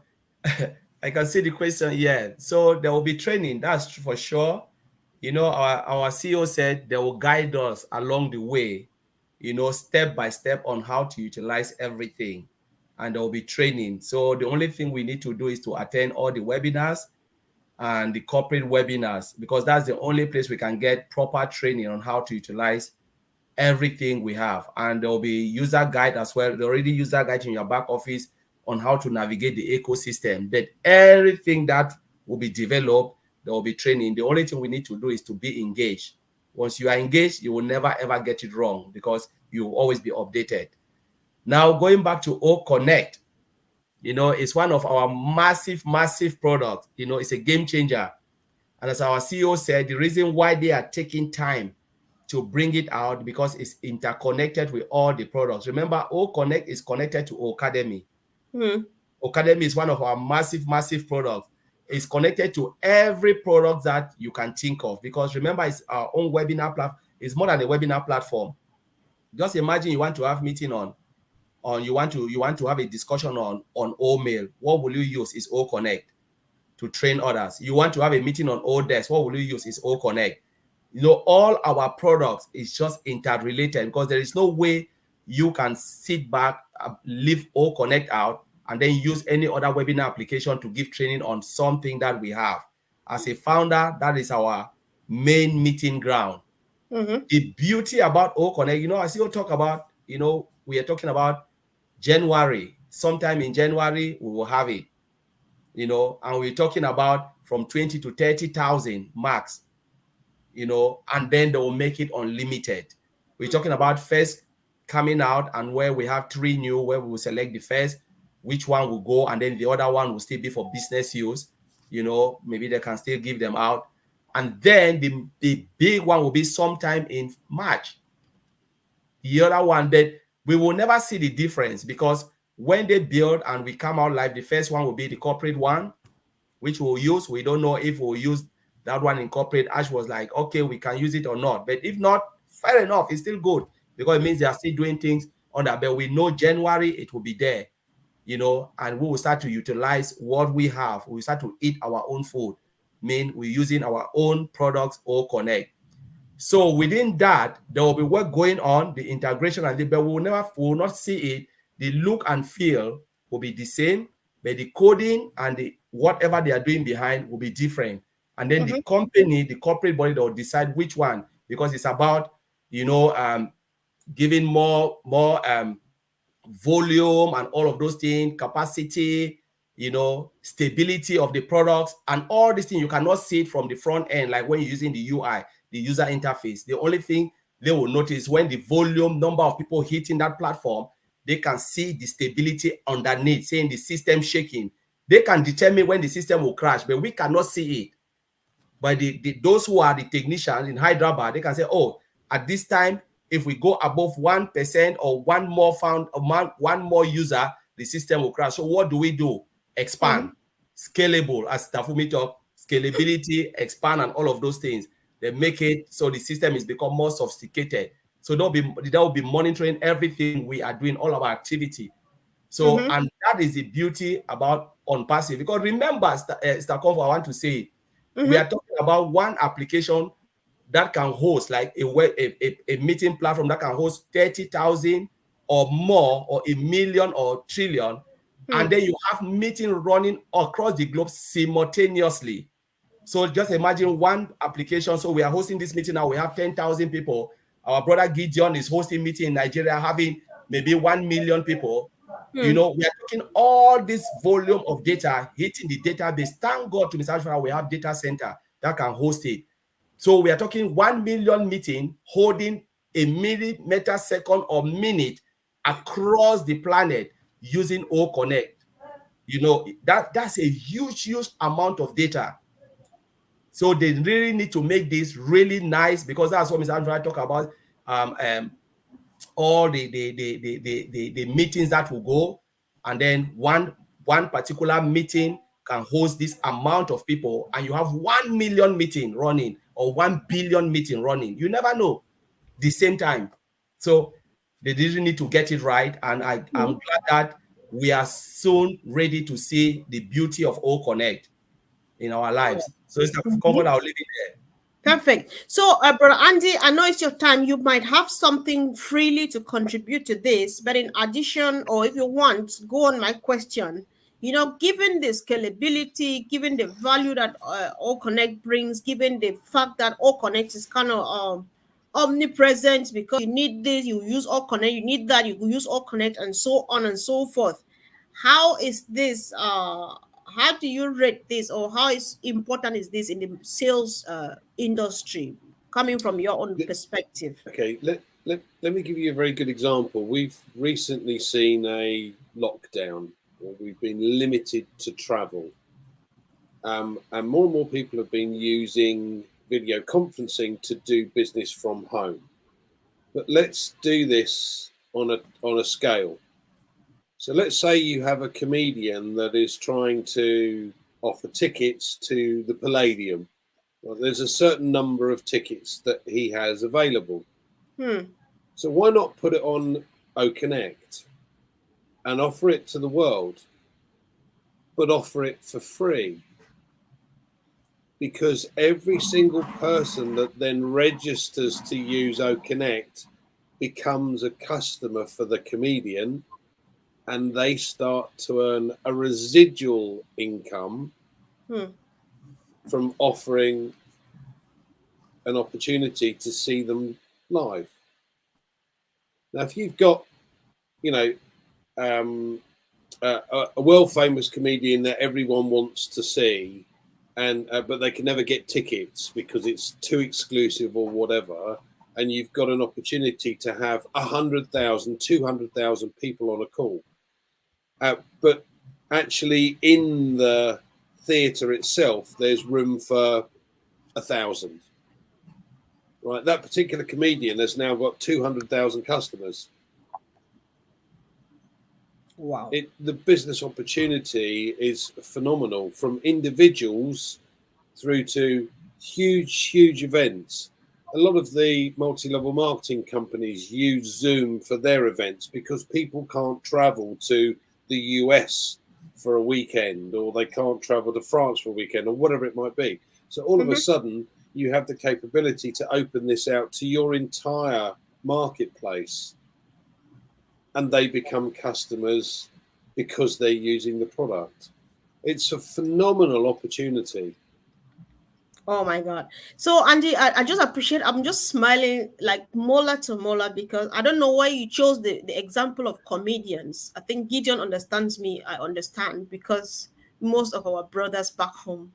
I can see the question. Yeah. So there will be training. That's for sure. Our CEO said they will guide us along the way, step by step on how to utilize everything. And there will be training. So the only thing we need to do is to attend all the webinars and the corporate webinars, because that's the only place we can get proper training on how to utilize everything we have. And there will be user guide as well. There already user guide in your back office on how to navigate the ecosystem. But everything that will be developed, there will be training. The only thing we need to do is to be engaged. Once you are engaged, you will never ever get it wrong, because you will always be updated. Now, going back to O Connect, it's one of our massive products. It's a game changer. And as our CEO said, the reason why they are taking time to bring it out because it's interconnected with all the products. Remember, O Connect is connected to Ocademy. Ocademy is one of our massive products. It's connected to every product that you can think of because remember, it's our own webinar platform. It's more than a webinar platform. Just imagine you want to have meeting on you want to have a discussion on OMail. What will you use? Is O Connect to train others. You want to have a meeting on Odesk. What will you use? Is O Connect. All our products is just interrelated because there is no way you can sit back, leave O Connect out, and then use any other webinar application to give training on something that we have. As a founder, that is our main meeting ground. The beauty about O Connect, I still talk about, we are talking about January. Sometime in January, we will have it, and we're talking about from 20 to 30,000 max, and then they will make it unlimited. We're talking about first coming out and where we have 3 new, where we will select the first, which one will go, and then the other one will still be for business use. Maybe they can still give them out. And then the big one will be sometime in March. The other one that we will never see the difference because when they build and we come out live, the first one will be the corporate one, which we'll use. We don't know if we'll use that one in corporate. Ash was like, okay, we can use it or not. But if not, fair enough, it's still good because it means they are still doing things on that. But we know January it will be there, and we will start to utilize what we have. We will start to eat our own food. Mean we're using our own products O Connect. So within that, there will be work going on, the integration, but we will not see it. The look and feel will be the same, but the coding and the whatever they are doing behind will be different. And then the company, the corporate body, will decide which one because it's about giving more volume and all of those things, capacity, stability of the products and all these things. You cannot see it from the front end, like when you're using the UI, the user interface. The only thing they will notice when the volume, number of people hitting that platform, they can see the stability underneath, saying the system shaking. They can determine when the system will crash, but we cannot see it. But those who are the technicians in Hyderabad, they can say, oh, at this time, if we go above 1% or one more user, the system will crash. So what do? Expand, scalable, as Tafumi talked, scalability, expand, and all of those things. They make it so the system is become more sophisticated. So they'll be monitoring everything we are doing, all of our activity. So, and that is the beauty about OnPassive. Because remember, Stakonfo, I want to say, we are talking about one application that can host like a meeting platform that can host 30,000 or more, or 1 million or trillion. And then you have meeting running across the globe simultaneously. So just imagine one application. So we are hosting this meeting now. We have 10,000 people. Our brother Gideon is hosting meeting in Nigeria, having maybe 1 million people. We are talking all this volume of data hitting the database. Thank God to Mr. Ashford, we have data center that can host it. So we are talking 1 million meeting holding a millisecond or minute across the planet using O Connect. That's a huge amount of data. So they really need to make this really nice because that's what Mr. Andrew talk about. All the meetings that will go, and then one particular meeting can host this amount of people, and you have 1 million meeting running or 1 billion meeting running. You never know the same time. So they didn't need to get it right, and I'm glad that we are soon ready to see the beauty of O Connect in our lives. So it's covered. I'll leave it there. Perfect. So, Brother Andy, I know it's your time. You might have something freely to contribute to this, but in addition, or if you want, go on my question. Given the scalability, given the value that O Connect brings, given the fact that O Connect is kind of omnipresent because you need this, you use O Connect, you need that, you use O Connect, and so on and so forth. How is this? How do you rate this, or how important is this in the sales industry, coming from your own perspective? Okay, let me give you a very good example. We've recently seen a lockdown, or we've been limited to travel. And more people have been using video conferencing to do business from home. But let's do this on a scale. So let's say you have a comedian that is trying to offer tickets to the Palladium. Well, there's a certain number of tickets that he has available. So why not put it on OConnect and offer it to the world, but offer it for free? Because every single person that then registers to use OConnect becomes a customer for the comedian, and they start to earn a residual income from offering an opportunity to see them live. Now, if you've got, a world-famous comedian that everyone wants to see, but they can never get tickets because it's too exclusive or whatever, and you've got an opportunity to have 100,000, 200,000 people on a call, but actually in the theatre itself, there's room for 1,000. Right, that particular comedian has now got 200,000 customers. Wow. The business opportunity is phenomenal, from individuals through to huge events. A lot of the multi-level marketing companies use Zoom for their events because people can't travel to the US for a weekend, or they can't travel to France for a weekend, or whatever it might be. So all of a sudden, you have the capability to open this out to your entire marketplace, and they become customers because they're using the product. It's a phenomenal opportunity. Oh my God. So Andy, I just appreciate, I'm just smiling like molar to molar, because I don't know why you chose the example of comedians. I think Gideon understands me. I understand, because most of our brothers back home,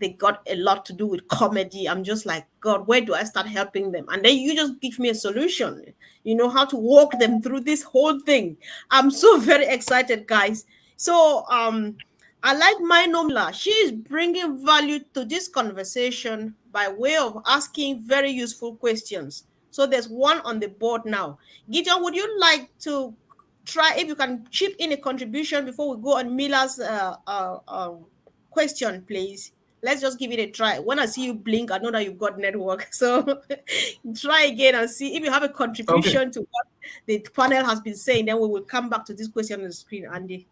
they got a lot to do with comedy. I'm just like, God, where do I start helping them? And then you just give me a solution. You know how to walk them through this whole thing. I'm so very excited, guys. So I like Nomla. She is bringing value to this conversation by way of asking very useful questions. So there's one on the board now. Gideon, would you like to try if you can chip in a contribution before we go on Mila's question, please? Let's just give it a try. When I see you blink, I know that you've got network. So try again and see if you have a contribution to what the panel has been saying. Then we will come back to this question on the screen, Andy.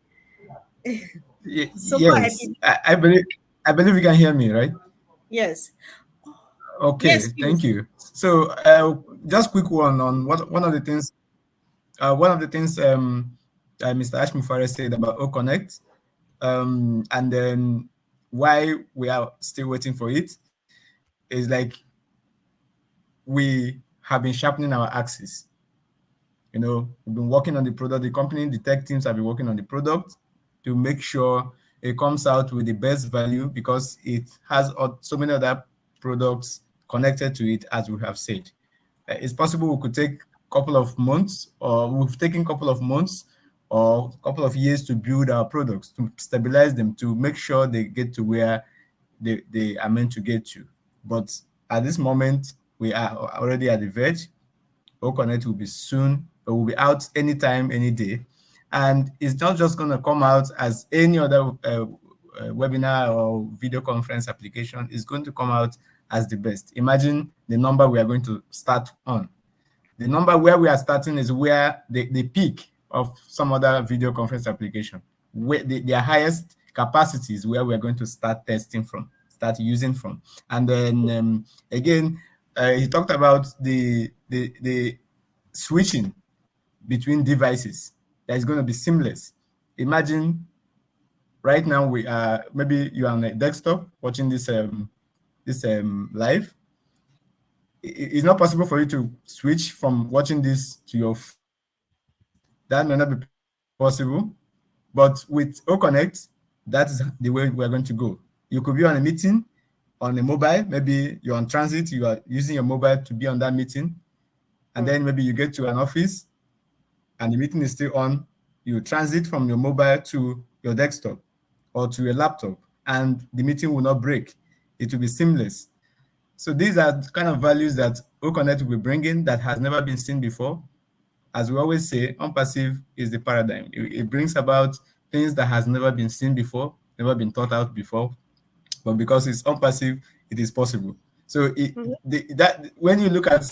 So yes, I believe you can hear me, right? Yes. Okay, yes, thank you. So just quick one on one of the things Mr. Ashmi said about OConnect, and then why we are still waiting for it is like we have been sharpening our axis. We've been working on the product. The company, the tech teams have been working on the product to make sure it comes out with the best value, because it has so many other products connected to it, as we have said. It's possible we could take a couple of months, or we've taken a couple of months or a couple of years to build our products, to stabilize them, to make sure they get to where they are meant to get to. But at this moment, we are already at the verge. OConnect will be soon, but will be out anytime, any day. And it's not just going to come out as any other webinar or video conference application. It's going to come out as the best. Imagine the number we are going to start on. The number where we are starting is where the peak of some other video conference application, where their highest capacity is where we are going to start testing from, start using from. And then again, he talked about the switching between devices. That is going to be seamless. Imagine right now maybe you are on a desktop watching this live. It's not possible for you to switch from watching this to your phone. That may not be possible, but with OConnect, that is the way we're going to go. You could be on a meeting on a mobile. Maybe you're on transit, you are using your mobile to be on that meeting, and then maybe you get to an office and the meeting is still on, you transit from your mobile to your desktop or to your laptop, and the meeting will not break. It will be seamless. So these are kind of values that OConnect will be bringing that has never been seen before. As we always say, OnPassive is the paradigm. It brings about things that has never been seen before, never been thought out before, but because it's OnPassive, it is possible. So that when you look at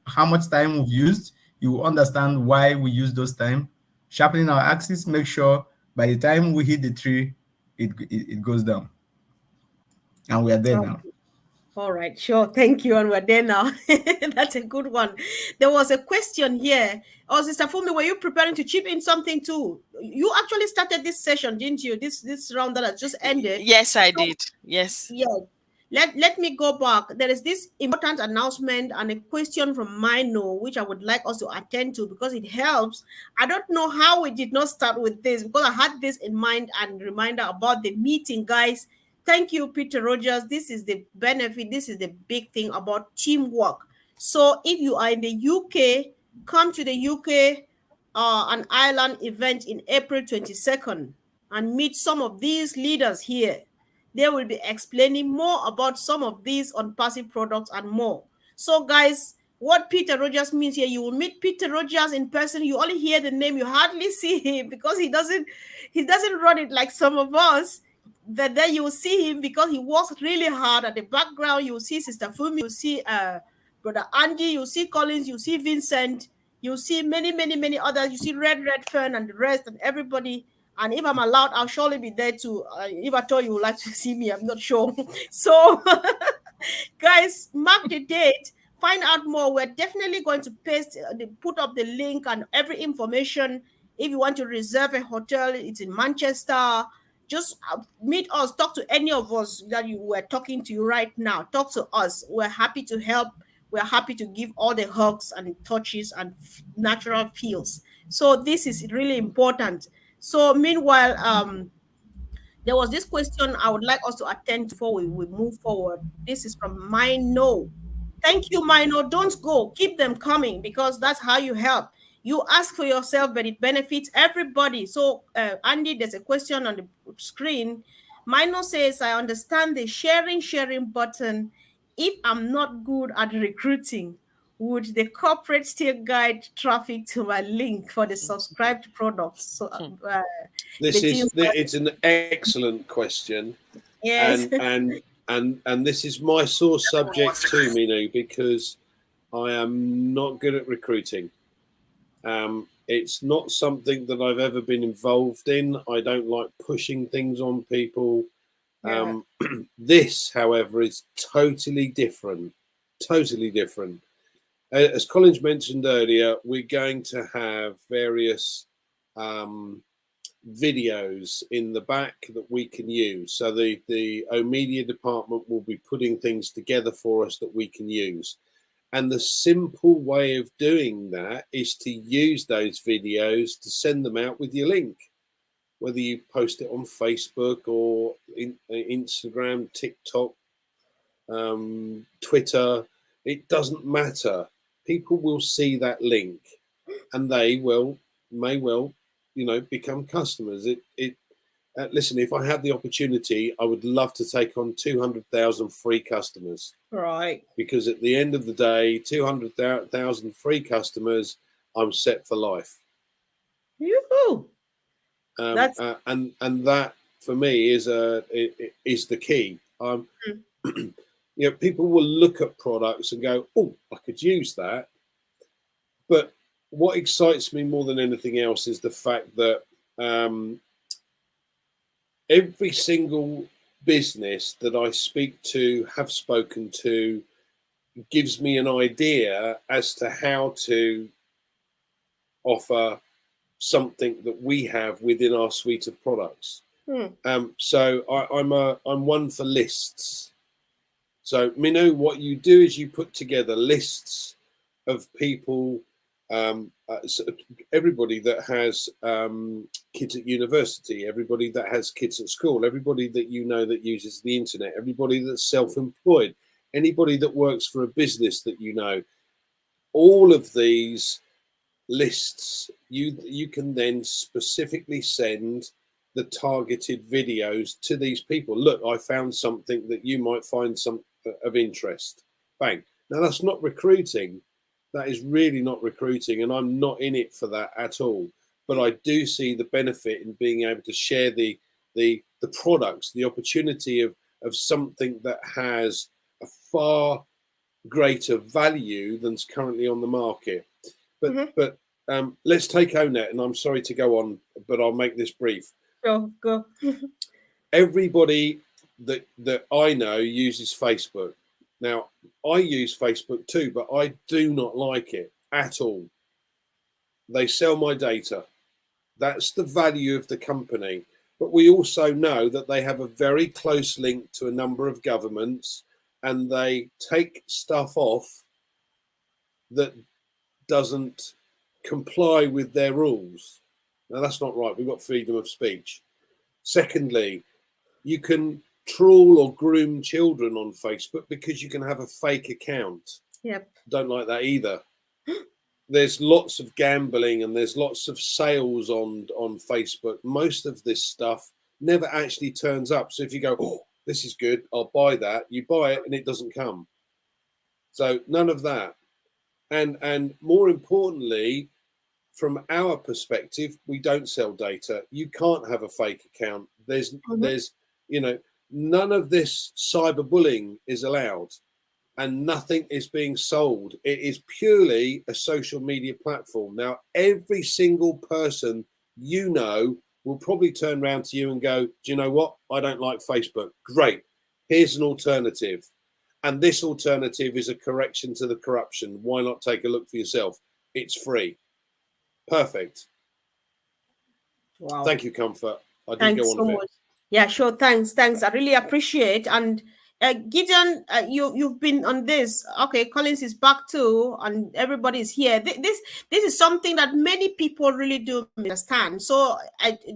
how much time we've used, you will understand why we use those time. Sharpening our axis, make sure by the time we hit the tree, it goes down. And we are there now. All right, sure. Thank you. And we're there now. That's a good one. There was a question here. Oh, Sister Fumi, were you preparing to chip in something too? You actually started this session, didn't you? This round that has just ended. Yes, I did. Yes. Yeah. Let me go back. There is this important announcement and a question from Mino, which I would like us to attend to because it helps. I don't know how we did not start with this because I had this in mind and reminder about the meeting, guys. Thank you, Peter Rogers. This is the benefit. This is the big thing about teamwork. So if you are in the UK, come to the UK an Ireland event in April 22nd and meet some of these leaders here. They will be explaining more about some of these OnPassive products and more. So guys, what Peter Rogers means here, you will meet Peter Rogers in person. You only hear the name, you hardly see him because he doesn't run it like some of us. But then you will see him because he works really hard at the background. You will see Sister Fumi, you will see Brother Andy, you will see Collins, you will see Vincent, you will see many others. You see Red Fern and the rest and everybody. And if I'm allowed, I'll surely be there too. If I told you would like to see me, I'm not sure. So, guys, mark the date. Find out more. We're definitely going to put up the link and every information. If you want to reserve a hotel, it's in Manchester. Just meet us. Talk to any of us that we're talking to you right now. Talk to us. We're happy to help. We're happy to give all the hugs and touches and natural feels. So this is really important. So meanwhile, there was this question I would like us to attend to before we move forward. This is from Mino. Thank you, Mino. Don't go. Keep them coming because that's how you help. You ask for yourself, but it benefits everybody. So, Andy, there's a question on the screen. Mino says, I understand the sharing button. If I'm not good at recruiting, would the corporate still guide traffic to my link for the subscribed products? So it's an excellent question. Yes. And this is my sore subject too, Minu, because I am not good at recruiting. It's not something that I've ever been involved in. I don't like pushing things on people. Yeah. This, however, is totally different. Totally different. As Collins mentioned earlier, we're going to have various videos in the back that we can use. So the O-Media department will be putting things together for us that we can use. And the simple way of doing that is to use those videos to send them out with your link, whether you post it on Facebook or Instagram, TikTok, Twitter, it doesn't matter. People will see that link and they may well, become customers. Listen, if I had the opportunity, I would love to take on 200,000 free customers. Right. Because at the end of the day, 200,000 free customers, I'm set for life. Yoo-hoo. And that for me is the key. People will look at products and go, "Oh, I could use that." But what excites me more than anything else is the fact that every single business that I speak to, have spoken to, gives me an idea as to how to offer something that we have within our suite of products. So I'm one for lists. So Minu, what you do is you put together lists of people, everybody that has kids at university, everybody that has kids at school, everybody that that uses the internet, everybody that's self-employed, anybody that works for a business that all of these lists, you can then specifically send the targeted videos to these people. Look, I found something that you might find some of interest. Bang. Now that's not recruiting. That is really not recruiting, and I'm not in it for that at all. But I do see the benefit in being able to share the products, the opportunity of something that has a far greater value than's currently on the market. But let's take ONET, and I'm sorry to go on, but I'll make this brief. Go. Everybody that I know uses Facebook. Now, I use Facebook too, but I do not like it at all. They sell my data. That's the value of the company. But we also know that they have a very close link to a number of governments, and they take stuff off that doesn't comply with their rules. Now, that's not right. We've got freedom of speech. Secondly, you can troll or groom children on Facebook because you can have a fake account. Yep. Don't like that either. There's lots of gambling and there's lots of sales on Facebook. Most of this stuff never actually turns up. So if you go, oh, this is good, I'll buy that, you buy it and it doesn't come. So none of that. And more importantly, from our perspective, we don't sell data. You can't have a fake account. There's none of this cyberbullying is allowed, and nothing is being sold. It is purely a social media platform. Now, every single person you know will probably turn around to you and go, do you know what? I don't like Facebook. Great. Here's an alternative. And this alternative is a correction to the corruption. Why not take a look for yourself? It's free. Perfect. Wow. Thank you, Comfort. I did Thanks go on so a bit. much. Yeah, sure. Thanks. I really appreciate. And Gideon, you've been on this. Okay, Collins is back too, and everybody's here. This is something that many people really do understand. So,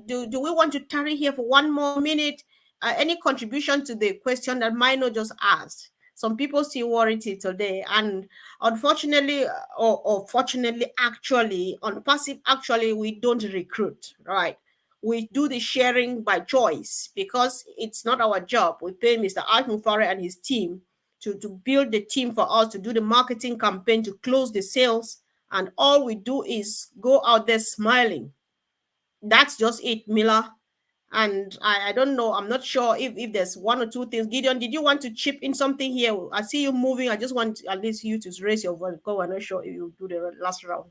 do we want to tarry here for one more minute? Any contribution to the question that Mino just asked? Some people still worry till today, and unfortunately, or fortunately, actually, on passive, actually, we don't recruit, right? We do the sharing by choice because it's not our job. We pay Mr. Almufare and his team to build the team for us, to do the marketing campaign, to close the sales. And all we do is go out there smiling. That's just it, Miller. And I don't know. I'm not sure if there's one or two things. Gideon, did you want to chip in something here? I see you moving. I just want at least you to raise your voice. Go. I'm not sure if you do the last round.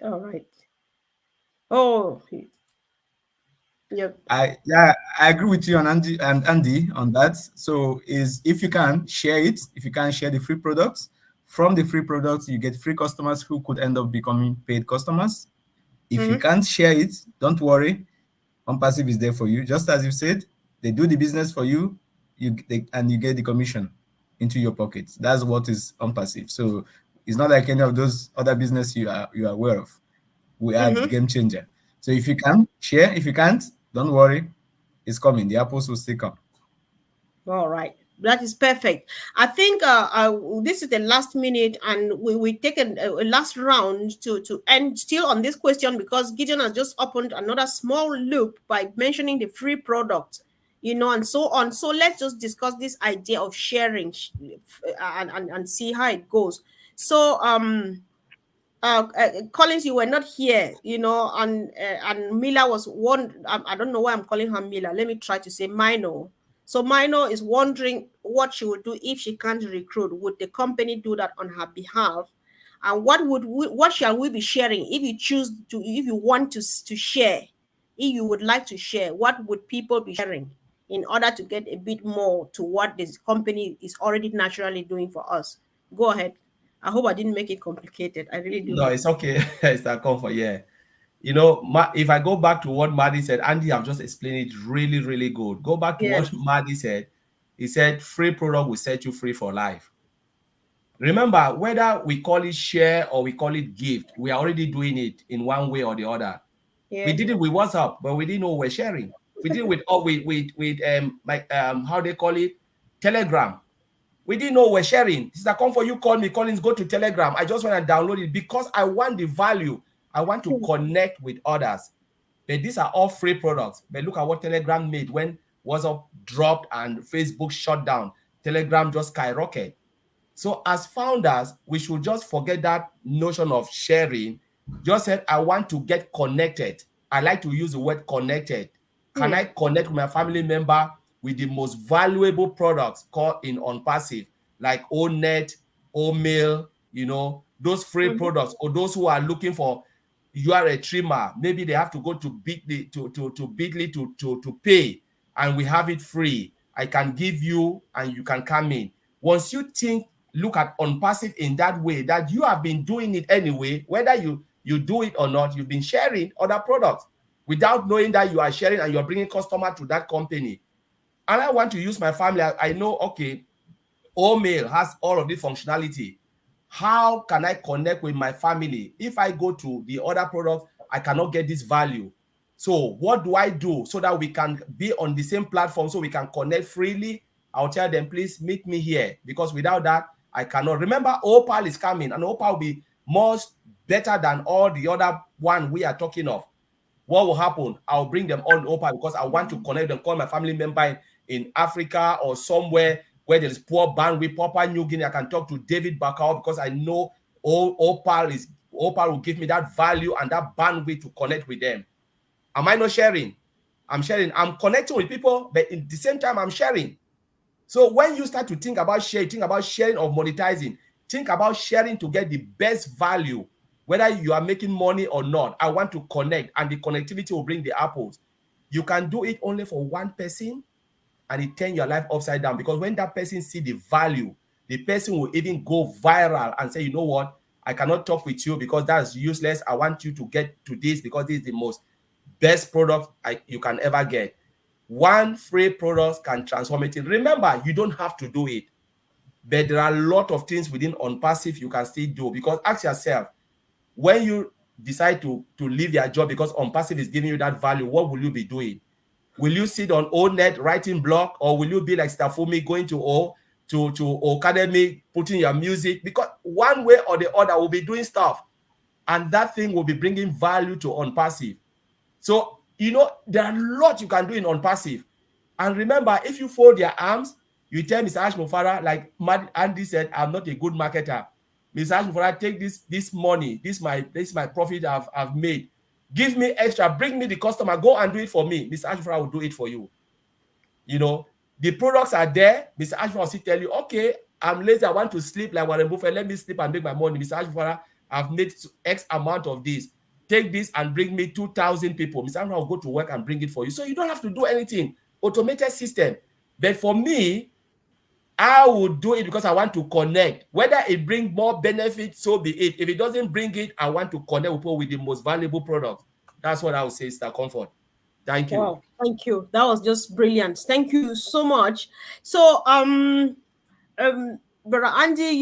All right. Oh, yep. I agree with you on Andy on that. So if you can share it, if you can share the free products, from the free products you get free customers who could end up becoming paid customers. If you can't share it, don't worry. OnPassive is there for you. Just as you said, they do the business for you, and you get the commission into your pockets. That's what is OnPassive. So it's not like any of those other business you are aware of. We are the game changer. So if you can share, if you can't, don't worry. It's coming. The apples will still come. All right. That is perfect. I think this is the last minute, and we take a last round to end still on this question, because Gideon has just opened another small loop by mentioning the free product, and so on. So let's just discuss this idea of sharing and see how it goes. So Collins, you were not here, and Mila was one. I don't know why I'm calling her Mila. Let me try to say Mino. So Mino is wondering what she would do if she can't recruit. Would the company do that on her behalf? And what shall we be sharing if you choose to, if you want to share, if you would like to share, what would people be sharing in order to get a bit more to what this company is already naturally doing for us? Go ahead. I hope I didn't make it complicated. I really do. No, it's okay. It's that comfort, yeah. If I go back to what Maddie said, Andy, I've just explained it really, really good. Go back to what Maddie said. He said, free product will set you free for life. Remember, whether we call it share or we call it gift, we are already doing it in one way or the other. Yeah. We did it with WhatsApp, but we didn't know we're sharing. We did it with how they call it, Telegram. We didn't know we're sharing. Sister Comfort, you call me, Collins, go to Telegram. I just want to download it because I want the value. I want to connect with others. But these are all free products. But look at what Telegram made when WhatsApp dropped and Facebook shut down. Telegram just skyrocketed. So as founders, we should just forget that notion of sharing. Just said, I want to get connected. I like to use the word connected. Can I connect with my family member with the most valuable products called in OnPassive, like ONet, OMail, you know, those free products, or those who are looking for, you are a trimmer, maybe they have to go to Bitly to pay, and we have it free. I can give you and you can come in. Once you look at OnPassive in that way, that you have been doing it anyway, whether you do it or not, you've been sharing other products without knowing that you are sharing and you're bringing customer to that company. And I want to use my family. I know, okay, OMail has all of this functionality. How can I connect with my family? If I go to the other product, I cannot get this value. So what do I do so that we can be on the same platform so we can connect freely? I'll tell them, please meet me here, because without that, I cannot. Remember, Opal is coming, and Opal will be much better than all the other one we are talking of. What will happen? I'll bring them on Opal because I want to connect them, call my family member in Africa or somewhere where there is poor bandwidth, Papua New Guinea. I can talk to David Bakao because I know Opal will give me that value and that bandwidth to connect with them. Am I not sharing? I'm sharing. I'm connecting with people, but at the same time, I'm sharing. So when you start to think about sharing or monetizing, think about sharing to get the best value, whether you are making money or not. I want to connect, and the connectivity will bring the apples. You can do it only for one person, and it turns your life upside down, because when that person see the value, the person will even go viral and say, you know what, I cannot talk with you because that's useless. I want you to get to this because this is the most best product you can ever get. One free product can transform it. Remember, you don't have to do it, but there are a lot of things within OnPassive you can still do. Because ask yourself, when you decide to leave your job because OnPassive is giving you that value, what will you be doing? Will you sit on ONet writing blog, or will you be like Stafumi going to Academy putting your music? Because one way or the other will be doing stuff, and that thing will be bringing value to OnPassive. So, you know, there are a lot you can do in OnPassive. And remember, if you fold your arms, you tell Mr. Ash Mufara, like Andy said, I'm not a good marketer. Mr. Ash Mufara, take this money, this is my profit I've made. Give me extra, bring me the customer, go and do it for me. Mr. Ash Mufara will do it for you. You know, the products are there. Mr. Ash Mufara will still tell you, okay, I'm lazy, I want to sleep like Warren Buffett, let me sleep and make my money. Mr. Ash Mufara, I've made X amount of this. Take this and bring me 2,000 people. Mr. Amra will go to work and bring it for you. So you don't have to do anything. Automated system. But for me, I will do it because I want to connect. Whether it brings more benefit, so be it. If it doesn't bring it, I want to connect with people with the most valuable product. That's what I would say, Mr. Comfort. Thank you. Wow, thank you. That was just brilliant. Thank you so much. So, Brother Andy,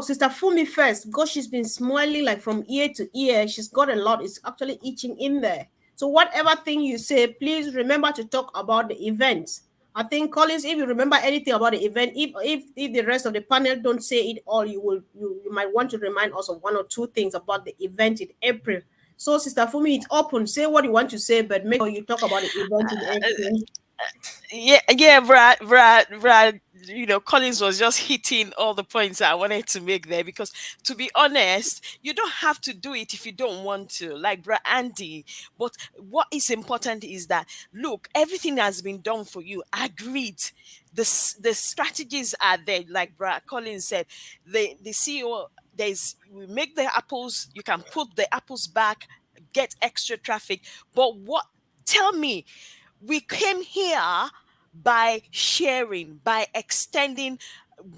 Sister Fumi first, because she's been smiling like from ear to ear. She's got a lot. It's actually itching in there. So whatever thing you say, please remember to talk about the event. I think, Collins, if you remember anything about the event, if the rest of the panel don't say it all, you might want to remind us of one or two things about the event in April. So, Sister Fumi, it's open. Say what you want to say, but make sure you talk about the event in April. Brad, you know, Collins was just hitting all the points I wanted to make there, because to be honest, you don't have to do it if you don't want to, like Brad Andy. But what is important is that, look, everything has been done for you. Agreed. The strategies are there, like Brad Collins said. The CEO, we make the apples, you can put the apples back, get extra traffic. But tell me, we came here by sharing, by extending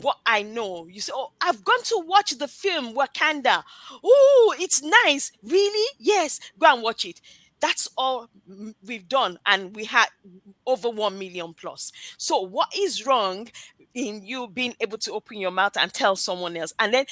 what I know. You say, oh, I've gone to watch the film Wakanda. Oh, it's nice. Really? Yes, go and watch it. That's all we've done, and we had over 1 million plus. So what is wrong in you being able to open your mouth and tell someone else? And then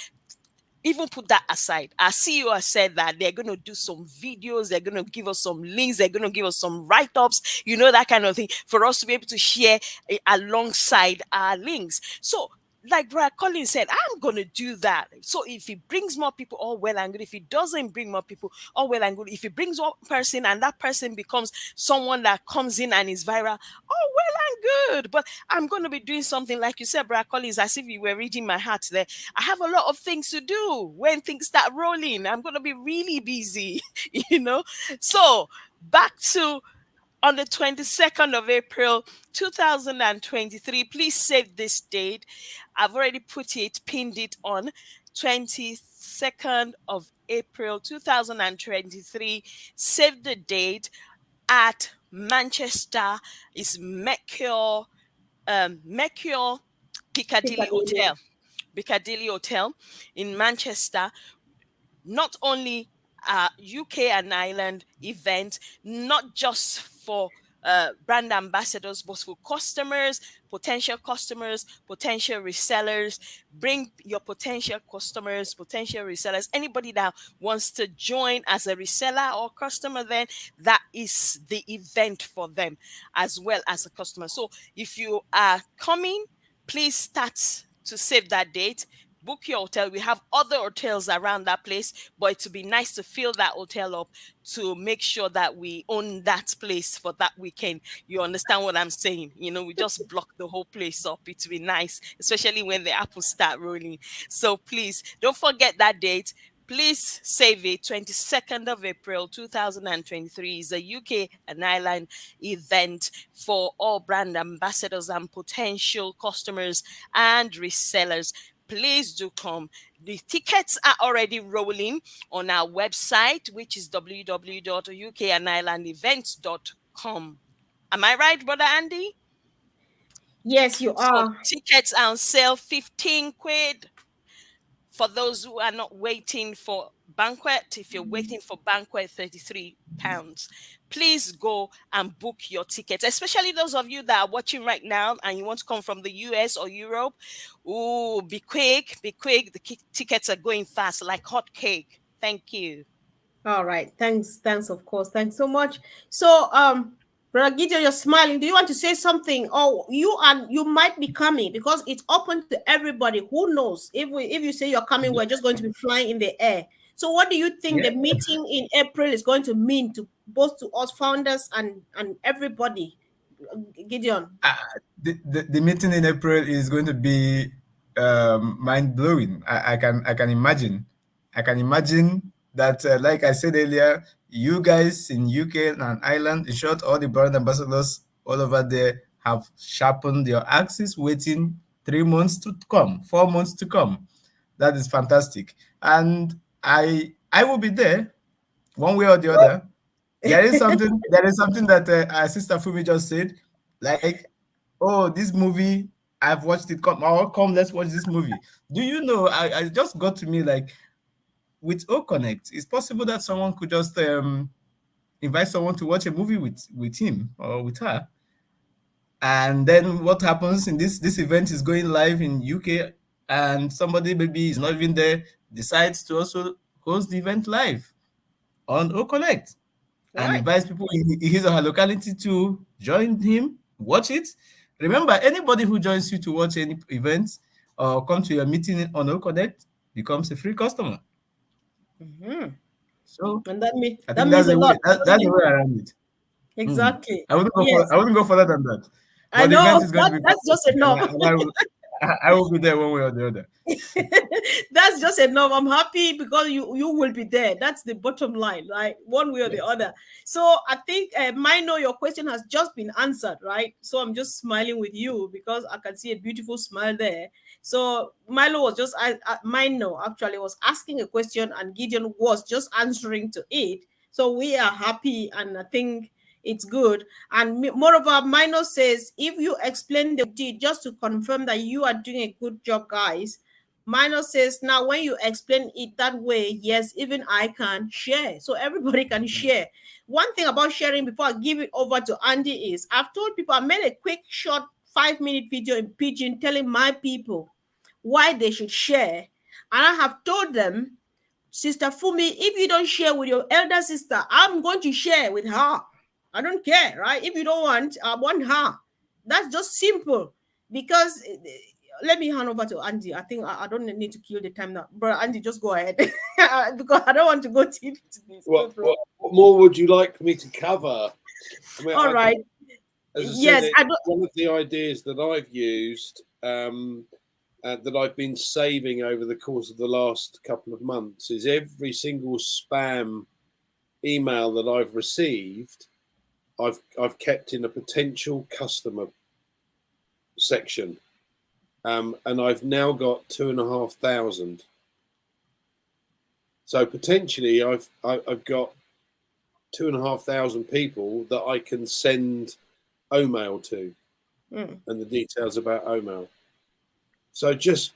even put that aside, our CEO has said that they're going to do some videos, they're going to give us some links, they're going to give us some write-ups, that kind of thing, for us to be able to share alongside our links. So like Brad Collins said, I'm going to do that. So if it brings more people, all well and good. If it doesn't bring more people, all well and good. If it brings one person and that person becomes someone that comes in and is viral, all well and good. But I'm going to be doing something, like you said, Brad Collins, as if you were reading my heart there. I have a lot of things to do when things start rolling. I'm going to be really busy, So back to on the 22nd of April, 2023. Please save this date. I've already put it, pinned it on 22nd of April, 2023. Save the date at Manchester. It's Mercure Piccadilly Hotel. Piccadilly Hotel in Manchester. Not only UK and Ireland event, not just for brand ambassadors, but for customers, potential resellers. Bring your potential customers, potential resellers, anybody that wants to join as a reseller or customer, then that is the event for them as well as a customer. So if you are coming, please start to save that date. Book your hotel. We have other hotels around that place, but it would be nice to fill that hotel up to make sure that we own that place for that weekend. You understand what I'm saying? We just block the whole place up. It would be nice, especially when the apples start rolling. So please don't forget that date. Please save it. 22nd of April, 2023 is a UK and Ireland event for all brand ambassadors and potential customers and resellers. Please do come. The tickets are already rolling on our website, which is www.ukandirelandevents.com. Am I right, Brother Andy? Yes, you are. So tickets are on sale, 15 quid. For those who are not waiting for banquet, if you're waiting for banquet, £33. Please go and book your tickets, especially those of you that are watching right now and you want to come from the US or Europe. Ooh, be quick, be quick. The tickets are going fast like hot cake. Thank you. All right. Thanks, of course. Thanks so much. So, Brother Gideon, you're smiling. Do you want to say something? Oh, you might be coming because it's open to everybody. Who knows? If you say you're coming, we're just going to be flying in the air. So what do you think the meeting in April is going to mean to both to us founders and everybody? Gideon. The meeting in April is going to be mind-blowing. I can imagine. I can imagine that, like I said earlier, you guys in UK and Ireland, in short, all the brand ambassadors all over there have sharpened your axis, waiting 3 months to come, 4 months to come. That is fantastic. And I will be there one way or the other. There is something that our sister Fumi just said, like, oh, this movie, I've watched it. Come, let's watch this movie. Do you know, I just got to me, like, with O-Connect, it's possible that someone could just invite someone to watch a movie with him or with her. And then what happens in this event is going live in UK, and somebody maybe is not even there, decides to also host the event live on O-Connect. And invites people in his or her locality to join him, watch it. Remember, anybody who joins you to watch any event or come to your meeting on O-Connect becomes a free customer. Mm-hmm. So, and that means that's a lot. That's the way around it. Exactly. I wouldn't go further than that. But I know the event is going to be that's just enough. I will be there one way or the other. That's just enough. I'm happy because you will be there. That's the bottom line, right? One way or the other. So I think, Mino, your question has just been answered, right? So I'm just smiling with you because I can see a beautiful smile there. So Milo was just, Mino actually was asking a question and Gideon was just answering to it. So we are happy and I think it's good. And moreover, Mino says, if you explain the deed, just to confirm that you are doing a good job, guys. Mino says, now when you explain it that way, yes, even I can share. So everybody can share. One thing about sharing before I give it over to Andy is, I've told people, I made a quick, short 5-minute video in Pidgin telling my people why they should share. And I have told them, Sister Fumi, if you don't share with your elder sister, I'm going to share with her. I don't care, right? If you don't want, I want her. That's just simple. Because let me hand over to Andy. I think I don't need to kill the time now. But Andy, just go ahead. Because I don't want to go deep into this. What more would you like me to cover? I mean, All right. As I Yes, said, one of the ideas that I've used, that I've been saving over the course of the last couple of months, is every single spam email that I've received, I've kept in a potential customer section, and I've now got 2,500. So potentially, I've got 2,500 people that I can send OMail to, and the details about OMail. So just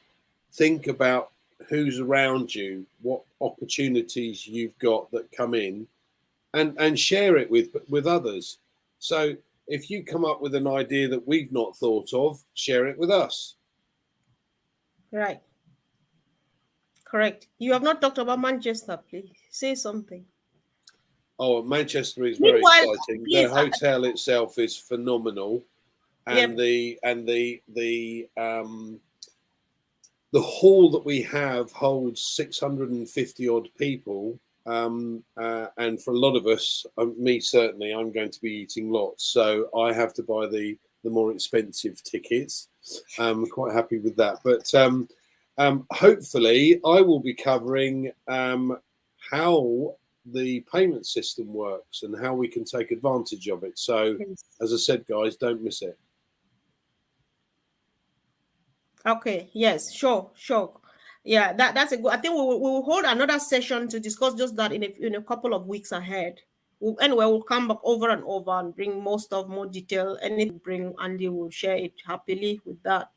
think about who's around you, what opportunities you've got that come in, and share it with others. So if you come up with an idea that we've not thought of, share it with us. Right. Correct. You have not talked about Manchester, please. Say something. Oh, Manchester is very exciting. The hotel itself is phenomenal, and the hall that we have holds 650 odd people, and for a lot of us, me certainly, I'm going to be eating lots, so I have to buy the more expensive tickets. I'm quite happy with that, but hopefully I will be covering how the payment system works and how we can take advantage of it. So, as I said, guys, don't miss it. Okay. Yes. Sure. Yeah, that's a good. I think we will hold another session to discuss just that in a couple of weeks ahead. We'll come back over and over and bring more detail. Anything bring, Andy will share it happily with that.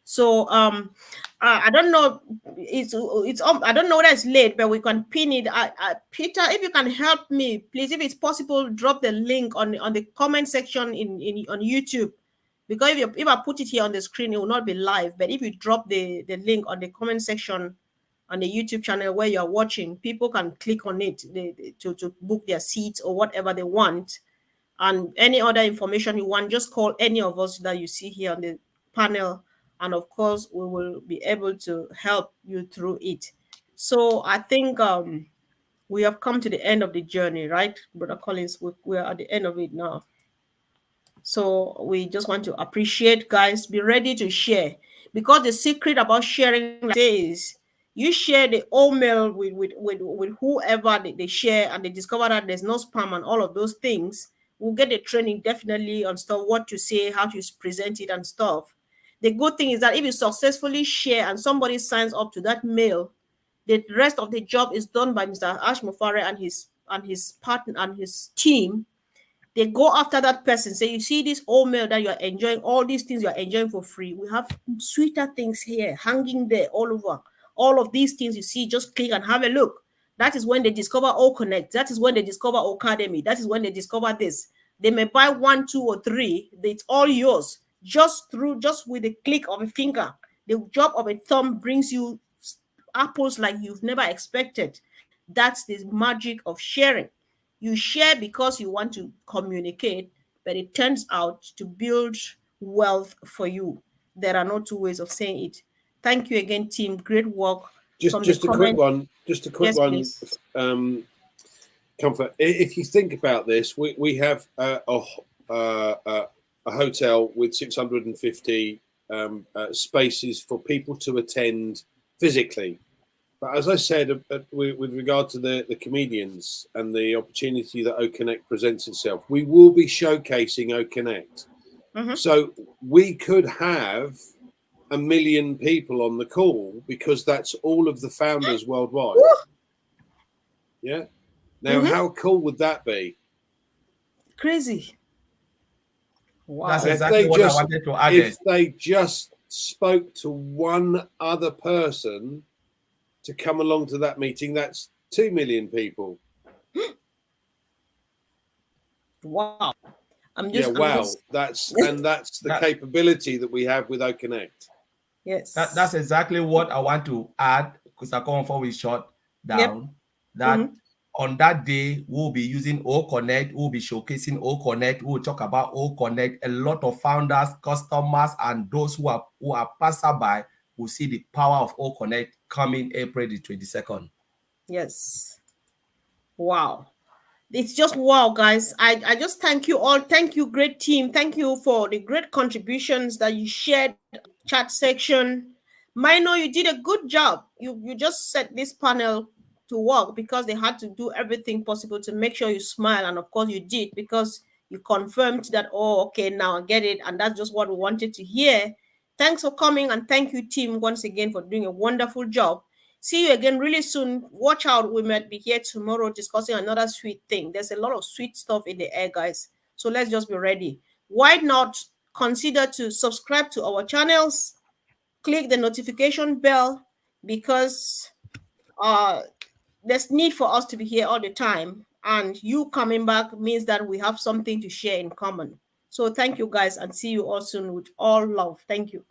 So I don't know. It's I don't know whether it's late, but we can pin it. Peter, if you can help me, please, if it's possible, drop the link on the comment section on YouTube, because if I put it here on the screen, it will not be live. But if you drop the link on the comment section on the YouTube channel where you are watching, people can click on it to book their seats or whatever they want, and any other information you want, just call any of us that you see here on the panel. And of course, we will be able to help you through it. So I think we have come to the end of the journey, right, Brother Collins? We're at the end of it now. So we just want to appreciate, guys. Be ready to share, because the secret about sharing is you share the OMail with whoever they share, and they discover that there's no spam and all of those things. We'll get the training definitely on stuff, what to say, how to present it and stuff. The good thing is that if you successfully share and somebody signs up to that mail, the rest of the job is done by Mr. Ash Mufare and his partner and his team. They go after that person, say, you see this OMail that you're enjoying, all these things you're enjoying for free. We have sweeter things here, hanging there all over. All of these things you see, just click and have a look. That is when they discover OConnect. That is when they discover Academy. That is when they discover this. They may buy 1, 2, or 3. It's all yours. Just with a click of a finger. The drop of a thumb brings you apples like you've never expected. That's the magic of sharing. You share because you want to communicate, but it turns out to build wealth for you. There are no two ways of saying it. Thank you again, team. Great work. Just a quick one. Just a quick one. Comfort. If you think about this, we have a hotel with 650 spaces for people to attend physically. But as I said, with regard to the comedians and the opportunity that OConnect presents itself, we will be showcasing OConnect. So we could have 1 million people on the call, because that's all of the founders worldwide. Yeah. Now, how cool would that be? Crazy. Wow. That's exactly what I wanted to add. If they just spoke to one other person to come along to that meeting, that's 2 million people. Wow. That's the capability that we have with OConnect. Yes. That's exactly what I want to add, because I come before we shut down. That on that day, we'll be using O Connect, we'll be showcasing O Connect, we'll talk about O Connect. A lot of founders, customers, and those who are passerby will see the power of O Connect coming April the 22nd. Yes. Wow. It's just wow, guys. I just thank you all. Thank you, great team. Thank you for the great contributions that you shared chat section. Mino, you did a good job. You just set this panel to work because they had to do everything possible to make sure you smile. And of course you did, because you confirmed that, oh, okay, now I get it. And that's just what we wanted to hear. Thanks for coming, and thank you, team, once again for doing a wonderful job. See you again really soon. Watch out. We might be here tomorrow discussing another sweet thing. There's a lot of sweet stuff in the air, guys. So let's just be ready. Why not consider to subscribe to our channels? Click the notification bell, because there's need for us to be here all the time. And you coming back means that we have something to share in common. So thank you, guys, and see you all soon with all love. Thank you.